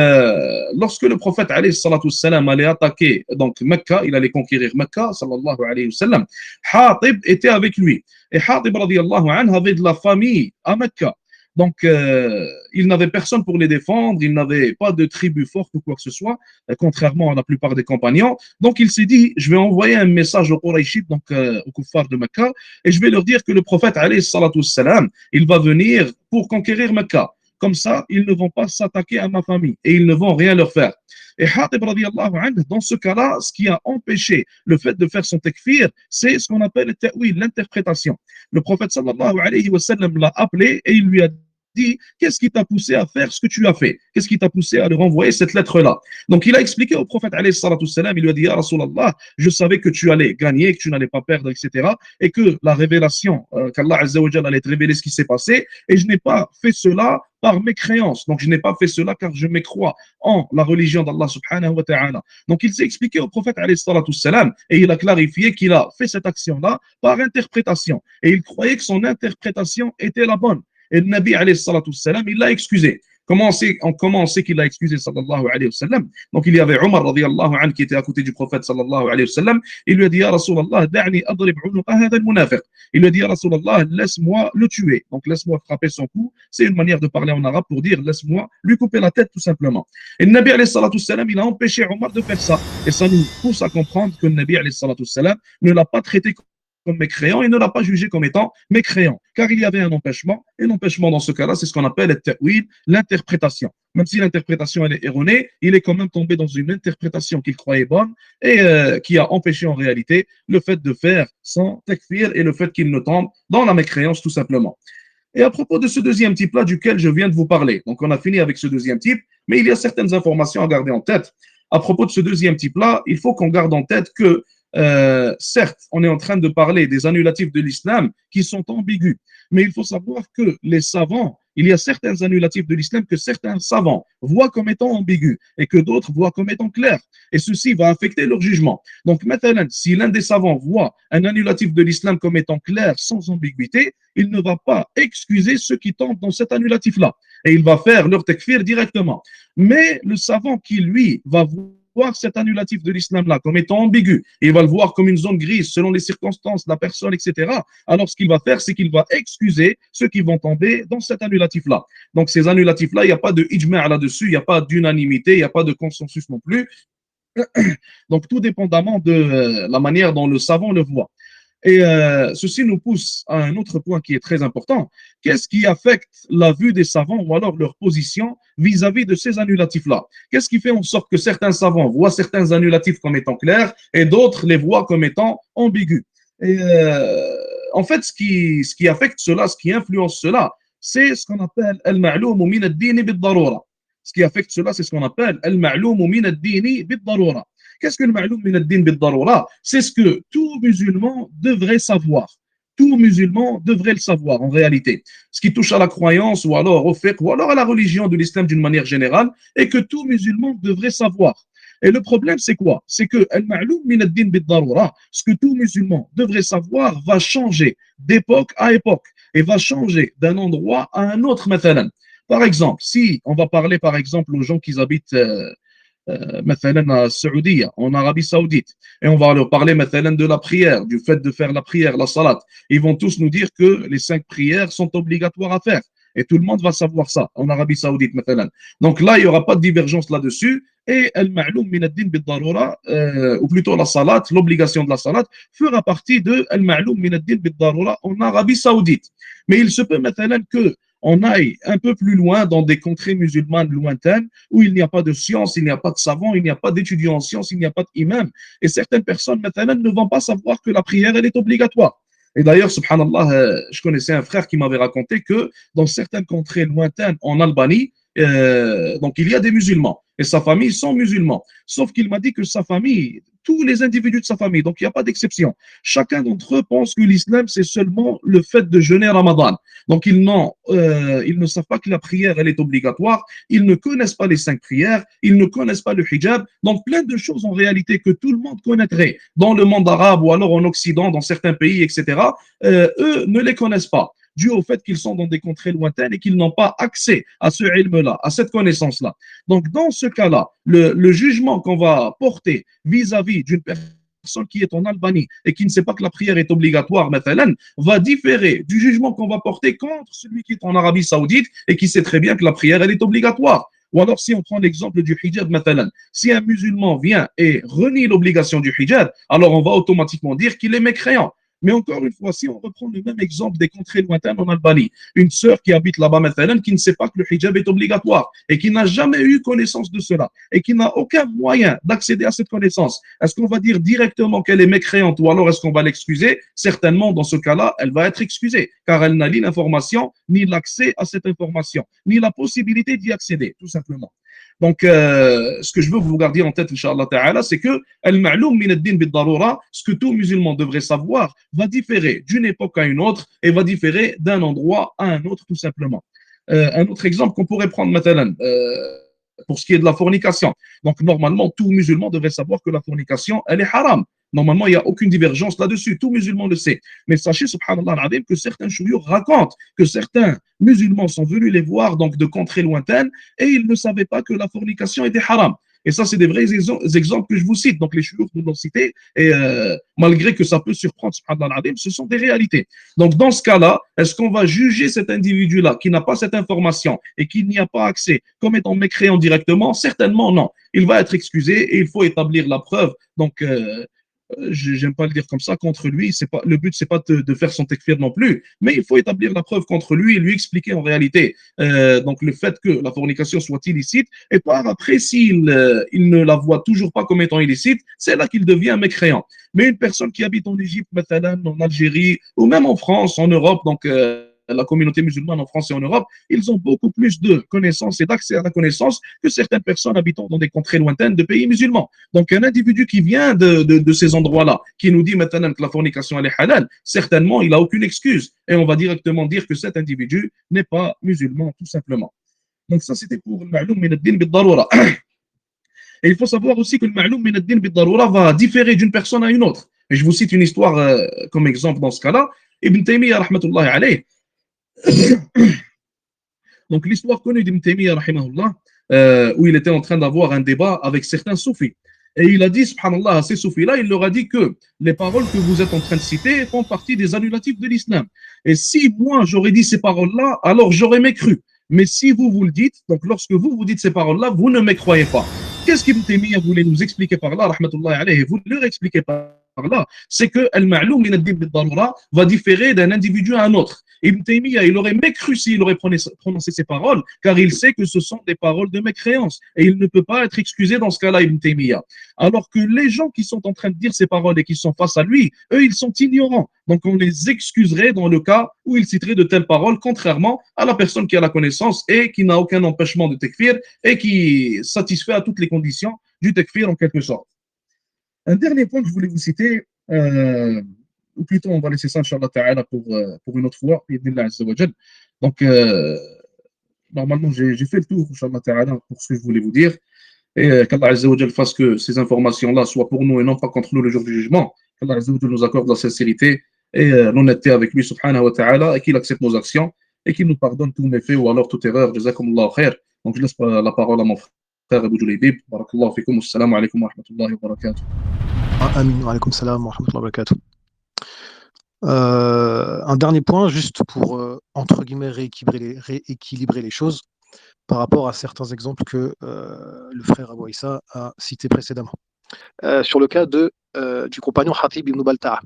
lorsque le prophète alayhi salatu salam allait attaquer donc Mecca, il allait conquérir Mecca sallallahu alayhi wa sallam, Hatib était avec lui. Et Hatib radiyallahu anhu avait de la famille à Mecca. Donc, il n'avait personne pour les défendre, il n'avait pas de tribu forte ou quoi que ce soit, contrairement à la plupart des compagnons. Donc, il s'est dit, je vais envoyer un message aux Qurayshites, donc aux kuffars de Mecca, et je vais leur dire que le prophète, alayhi salatu salam, il va venir pour conquérir Mecca. Comme ça, ils ne vont pas s'attaquer à ma famille et ils ne vont rien leur faire. Et Hatib radiyallahu anhu, dans ce cas-là, ce qui a empêché le fait de faire son takfir, c'est ce qu'on appelle le ta'wil, l'interprétation. Le prophète sallallahu alayhi wa sallam l'a appelé et il lui a dit, qu'est-ce qui t'a poussé à faire ce que tu as fait? Qu'est-ce qui t'a poussé à lui renvoyer cette lettre-là? Donc il a expliqué au prophète alayhi salatu salam, il lui a dit, Ya Rasulallah, je savais que tu allais gagner, que tu n'allais pas perdre, etc. Et que la révélation, qu'Allah Azza wa Jalla allait te révéler ce qui s'est passé, et je n'ai pas fait cela par mécréance. Donc je n'ai pas fait cela car je mécrois en la religion d'Allah subhanahu wa ta'ala. Donc il s'est expliqué au prophète alayhi salatu salam, et il a clarifié qu'il a fait cette action-là par interprétation. Et il croyait que son interprétation était la bonne. Et le Nabi alayhi salatu salam, il l'a excusé. Comment on sait qu'il l'a excusé sallallahu alayhi wa sallam? Donc il y avait Omar radiyallahu anhu qui était à côté du prophète sallallahu alayhi wa sallam. Il lui a dit, Ya Rasulallah, da'ni adrib unuqa hadha al-munafiq. Il lui a dit, Ya Rasulallah, laisse-moi le tuer. Donc laisse-moi frapper son cou. C'est une manière de parler en arabe pour dire, laisse-moi lui couper la tête tout simplement. Et le Nabi alayhi salatu salam, il a empêché Omar de faire ça. Et ça nous pousse à comprendre que le Nabi alayhi salatu salam ne l'a pas traité comme mécréant et ne l'a pas jugé comme étant mécréant, car il y avait un empêchement, et l'empêchement dans ce cas-là, c'est ce qu'on appelle le ta'wil, l'interprétation. Même si l'interprétation elle est erronée, il est quand même tombé dans une interprétation qu'il croyait bonne et qui a empêché en réalité le fait de faire sans takfir et le fait qu'il ne tombe dans la mécréance tout simplement. Et à propos de ce deuxième type-là duquel je viens de vous parler, donc on a fini avec ce deuxième type, mais il y a certaines informations à garder en tête. À propos de ce deuxième type-là, il faut qu'on garde en tête que certes, on est en train de parler des annulatifs de l'islam qui sont ambigus, mais il faut savoir que les savants, il y a certains annulatifs de l'islam que certains savants voient comme étant ambigus et que d'autres voient comme étant clairs. Et ceci va affecter leur jugement. Donc maintenant, si l'un des savants voit un annulatif de l'islam comme étant clair, sans ambiguïté, il ne va pas excuser ceux qui tombent dans cet annulatif-là. Et il va faire leur takfir directement. Mais le savant qui, lui, va voir cet annulatif de l'islam-là comme étant ambigu. Il va le voir comme une zone grise selon les circonstances de la personne, etc. Alors, ce qu'il va faire, c'est qu'il va excuser ceux qui vont tomber dans cet annulatif-là. Donc, ces annulatifs-là, il n'y a pas de ijma' là-dessus, il n'y a pas d'unanimité, il n'y a pas de consensus non plus. Donc, tout dépendamment de la manière dont le savant le voit. Et ceci nous pousse à un autre point qui est très important. Qu'est-ce qui affecte la vue des savants ou alors leur position vis-à-vis de ces annulatifs-là? Qu'est-ce qui fait en sorte que certains savants voient certains annulatifs comme étant clairs et d'autres les voient comme étant ambigus? Et en fait, ce qui affecte cela, ce qui influence cela, c'est ce qu'on appelle al-ma'loum min ad-din bid-darura. Ce qui affecte cela, c'est ce qu'on appelle al-ma'loum min ad-din bid-darura. Qu'est-ce que le ma'loum min ad-din bid-darura? C'est ce que tout musulman devrait savoir. Tout musulman devrait le savoir en réalité. Ce qui touche à la croyance ou alors au fiqh ou alors à la religion de l'islam d'une manière générale et que tout musulman devrait savoir. Et le problème, c'est quoi? C'est que al-ma'loum min ad-din bid-darura, ce que tout musulman devrait savoir, va changer d'époque à époque et va changer d'un endroit à un autre, mathalan. Par exemple, si on va parler par exemple aux gens qui habitent مثلا السعودية, en Arabie Saoudite, et on va leur parler مثلا de la prière, du fait de faire la prière, la salat. Ils vont tous nous dire que les 5 prières sont obligatoires à faire. Et tout le monde va savoir ça en Arabie Saoudite مثلا. Donc là, il n'y aura pas de divergence là-dessus. Et al-ma'loum min ad-din bid-darura, ou plutôt la salat, l'obligation de la salat, fera partie de al-ma'loum min ad-din bid-darura en Arabie Saoudite. Mais il se peut مثلا que on aille un peu plus loin dans des contrées musulmanes lointaines où il n'y a pas de science, il n'y a pas de savants, il n'y a pas d'étudiants en sciences, il n'y a pas d'imam. Et certaines personnes maintenant ne vont pas savoir que la prière, elle est obligatoire. Et d'ailleurs, subhanallah, je connaissais un frère qui m'avait raconté que dans certaines contrées lointaines en Albanie, donc il y a des musulmans et sa famille sont musulmans. Sauf qu'il m'a dit que sa famille, tous les individus de sa famille, donc il n'y a pas d'exception. Chacun d'entre eux pense que l'islam, c'est seulement le fait de jeûner Ramadan. Donc ils ne savent pas que la prière, elle est obligatoire. Ils ne connaissent pas les 5 prières. Ils ne connaissent pas le hijab. Donc plein de choses en réalité que tout le monde connaîtrait dans le monde arabe ou alors en Occident, dans certains pays, etc. Eux ne les connaissent pas, dû au fait qu'ils sont dans des contrées lointaines et qu'ils n'ont pas accès à ce ilm-là, à cette connaissance-là. Donc, dans ce cas-là, le jugement qu'on va porter vis-à-vis d'une personne qui est en Albanie et qui ne sait pas que la prière est obligatoire, mathalan, va différer du jugement qu'on va porter contre celui qui est en Arabie Saoudite et qui sait très bien que la prière, elle est obligatoire. Ou alors, si on prend l'exemple du hijab, mathalan, si un musulman vient et renie l'obligation du hijab, alors on va automatiquement dire qu'il est mécréant. Mais encore une fois, si on reprend le même exemple des contrées lointaines en Albanie, une sœur qui habite là-bas maintenant, qui ne sait pas que le hijab est obligatoire et qui n'a jamais eu connaissance de cela et qui n'a aucun moyen d'accéder à cette connaissance, est-ce qu'on va dire directement qu'elle est mécréante ou alors est-ce qu'on va l'excuser? Certainement, dans ce cas-là, elle va être excusée car elle n'a ni l'information, ni l'accès à cette information, ni la possibilité d'y accéder, tout simplement. Donc, ce que je veux que vous gardiez en tête, Inch'Allah Ta'ala, c'est que al-ma'loum min ad-din bid-darura, ce que tout musulman devrait savoir, va différer d'une époque à une autre et va différer d'un endroit à un autre, tout simplement. Un autre exemple qu'on pourrait prendre, maintenant, pour ce qui est de la fornication. Donc, normalement, tout musulman devrait savoir que la fornication, elle est haram. Normalement, il n'y a aucune divergence là-dessus. Tout musulman le sait. Mais sachez, subhanallah al-azim, que certains chouyours racontent que certains musulmans sont venus les voir donc de contrées lointaines et ils ne savaient pas que la fornication était haram. Et ça, c'est des vrais exemples que je vous cite. Donc, les chouyours nous l'ont cité et malgré que ça peut surprendre, subhanallah al-azim, ce sont des réalités. Donc, dans ce cas-là, est-ce qu'on va juger cet individu-là qui n'a pas cette information et qui n'y a pas accès comme étant mécréant directement? Certainement non. Il va être excusé et il faut établir la preuve. Donc, j'aime pas le dire comme ça, contre lui, c'est pas, le but c'est pas de faire son tekfir non plus, mais il faut établir la preuve contre lui et lui expliquer en réalité donc le fait que la fornication soit illicite, et par après s'il il ne la voit toujours pas comme étant illicite, c'est là qu'il devient mécréant. Mais une personne qui habite en Égypte, en Algérie, ou même en France, en Europe, donc la communauté musulmane en France et en Europe, ils ont beaucoup plus de connaissances et d'accès à la connaissance que certaines personnes habitant dans des contrées lointaines de pays musulmans. Donc, un individu qui vient de ces endroits-là, qui nous dit maintenant que la fornication elle est halal, certainement, il n'a aucune excuse. Et on va directement dire que cet individu n'est pas musulman, tout simplement. Donc, ça, c'était pour le ma'loum min ad-din bid-darura. Et il faut savoir aussi que le ma'loum min ad-din bid-darura va différer d'une personne à une autre. Et je vous cite une histoire comme exemple dans ce cas-là. Ibn Taymiyyah, rahmatullahi alayh, donc l'histoire connue d'Ibn Taymiyyah, rahimahullah, où il était en train d'avoir un débat avec certains soufis. Et il a dit, subhanallah, à ces soufis-là, il leur a dit que les paroles que vous êtes en train de citer font partie des annulatifs de l'islam. Et si moi j'aurais dit ces paroles-là, alors j'aurais mécru. Mais si vous le dites, donc lorsque vous dites ces paroles-là, vous ne me croyez pas. Qu'est-ce qu'Ibn Taymiyyah voulait nous expliquer par là, rahmatullahi alayhi, vous leur expliquer par là, c'est que al-ma'loum min ad-din bid-darura va différer d'un individu à un autre. Ibn Taymiyyah, il aurait mécru s'il aurait prononcé ces paroles, car il sait que ce sont des paroles de mécréance. Et il ne peut pas être excusé dans ce cas-là, Ibn Taymiyyah. Alors que les gens qui sont en train de dire ces paroles et qui sont face à lui, eux, ils sont ignorants. Donc on les excuserait dans le cas où ils citeraient de telles paroles, contrairement à la personne qui a la connaissance et qui n'a aucun empêchement de takfir et qui satisfait à toutes les conditions du takfir en quelque sorte. Un dernier point que je voulais vous citer, ou plutôt on va laisser ça, Inch'Allah Ta'ala, pour une autre fois, donc, normalement, j'ai fait le tour, Inch'Allah Ta'ala, pour ce que je voulais vous dire. Et qu'Allah Azza wa Jal fasse que ces informations-là soient pour nous et non pas contre nous le jour du jugement. Qu'Allah Azza wa Jal nous accorde la sincérité et l'honnêteté avec lui, subhanahu wa ta'ala, et qu'il accepte nos actions et qu'il nous pardonne tous méfaits ou alors toute erreur. Jazakumullah khair. Donc, je laisse la parole à mon frère Abu Julaybib. Barakallahu fikum. Assalamu alaikum wa rahmatullahi wa barakatuh. Amin wa alaykum salam wa rahmatullahi wa barakatuh. Un dernier point, juste pour, entre guillemets, rééquilibrer les choses par rapport à certains exemples que le frère Abou Issa a cités précédemment. Sur le cas du compagnon Hatib ibn Balta'a.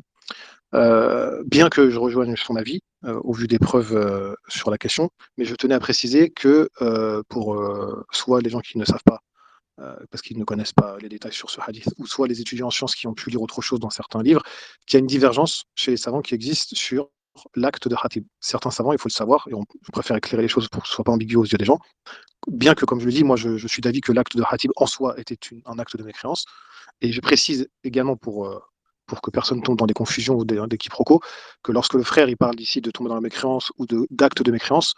Bien que je rejoigne son avis, au vu des preuves sur la question, mais je tenais à préciser que pour soit les gens qui ne savent pas, parce qu'ils ne connaissent pas les détails sur ce hadith, ou soit les étudiants en sciences qui ont pu lire autre chose dans certains livres, qu'il y a une divergence chez les savants qui existe sur l'acte de Hatib. Certains savants, il faut le savoir, et je préfère éclairer les choses pour que ce ne soit pas ambigu aux yeux des gens, bien que, comme je le dis, moi je suis d'avis que l'acte de Hatib en soi était un acte de mécréance, et je précise également pour que personne tombe dans des confusions ou des quiproquos, que lorsque le frère il parle d'ici de tomber dans la mécréance ou d'acte de mécréance,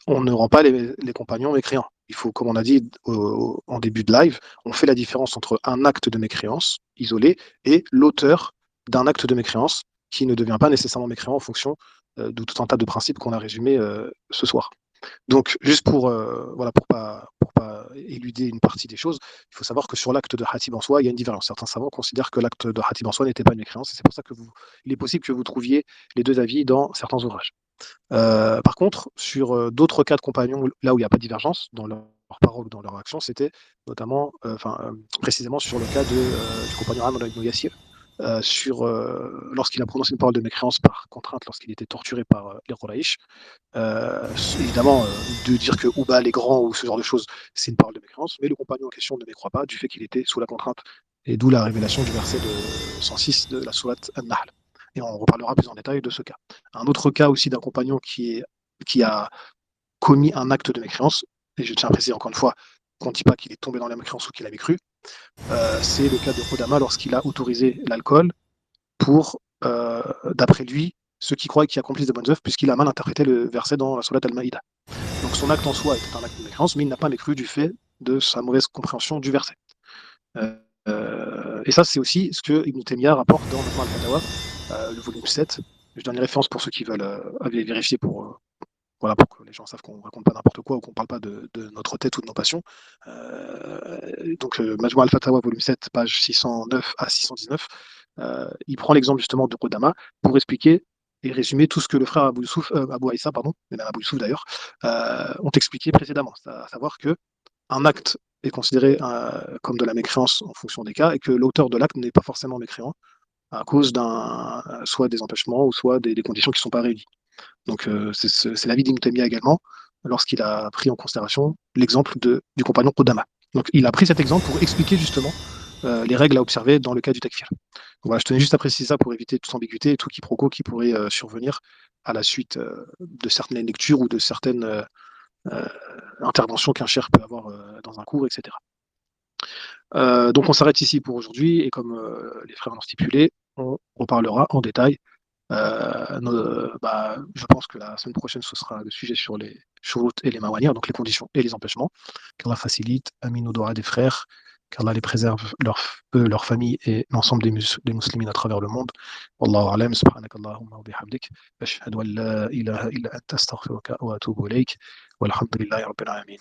on ne rend pas les compagnons mécréants. Il faut, comme on a dit en début de live, on fait la différence entre un acte de mécréance isolé et l'auteur d'un acte de mécréance qui ne devient pas nécessairement mécréant en fonction de tout un tas de principes qu'on a résumés ce soir. Donc, juste pour pas éluder une partie des choses, il faut savoir que sur l'acte de Hatib en soi, il y a une différence. Certains savants considèrent que l'acte de Hatib en soi n'était pas une mécréance, et c'est pour ça il est possible que vous trouviez les deux avis dans certains ouvrages. Par contre, sur d'autres cas de compagnons, là où il n'y a pas de divergence dans leurs paroles ou dans leurs actions, c'était notamment, précisément sur le cas du compagnon Amr ibn Yassir, lorsqu'il a prononcé une parole de mécréance par contrainte, lorsqu'il était torturé par les Quraysh. Évidemment, de dire que Oubal est grand ou ce genre de choses, c'est une parole de mécréance, mais le compagnon en question ne mécroit pas du fait qu'il était sous la contrainte. Et d'où la révélation du verset de 106 de la sourate An-Nahl. Et on reparlera plus en détail de ce cas. Un autre cas aussi d'un compagnon qui a commis un acte de mécréance, et je tiens à préciser encore une fois qu'on ne dit pas qu'il est tombé dans la mécréance ou qu'il a mécru, c'est le cas de Qudama lorsqu'il a autorisé l'alcool pour, d'après lui, ceux qui croient qu'ils accomplissent de bonnes œuvres, puisqu'il a mal interprété le verset dans la sourate Al-Maïda. Donc son acte en soi était un acte de mécréance, mais il n'a pas mécru du fait de sa mauvaise compréhension du verset. Et ça, c'est aussi ce que Ibn Taymiyyah rapporte dans Majma' al-Fatawa, le volume 7. Je donne les références pour ceux qui veulent aller vérifier pour que les gens savent qu'on ne raconte pas n'importe quoi ou qu'on ne parle pas de notre tête ou de nos passions. Donc, Majma' al-Fatawa, volume 7, page 609 à 619, il prend l'exemple justement de Qudama pour expliquer et résumer tout ce que le frère Abou Issa, et même Abou Youssouf d'ailleurs, ont expliqué précédemment. À savoir qu'un acte est considéré comme de la mécréance en fonction des cas et que l'auteur de l'acte n'est pas forcément mécréant à cause soit des empêchements ou soit des conditions qui ne sont pas réunies. Donc c'est l'avis d'Ibn Taymiyyah également lorsqu'il a pris en considération l'exemple du compagnon Qudama. Donc il a pris cet exemple pour expliquer justement les règles à observer dans le cas du takfir. Donc, voilà, je tenais juste à préciser ça pour éviter toute ambiguïté et tout quiproquo qui pourrait survenir à la suite de certaines lectures ou de certaines interventions qu'un cheikh peut avoir dans un cours, etc. Donc on s'arrête ici pour aujourd'hui et comme les frères l'ont stipulé, on reparlera en détail. Je pense que la semaine prochaine ce sera le sujet sur les shurut et les mawanir, donc les conditions et les empêchements. Qu'Allah facilite, amin au doigt des frères, qu'Allah les préserve, leur famille et l'ensemble des musulmans à travers le monde. Wallahu a'lam, subhanakallahumma wa bihamdik, ashhadu an la ilaha illa anta astaghfiruka wa atubu ilayk, walhamdulillahi rabbil alamin.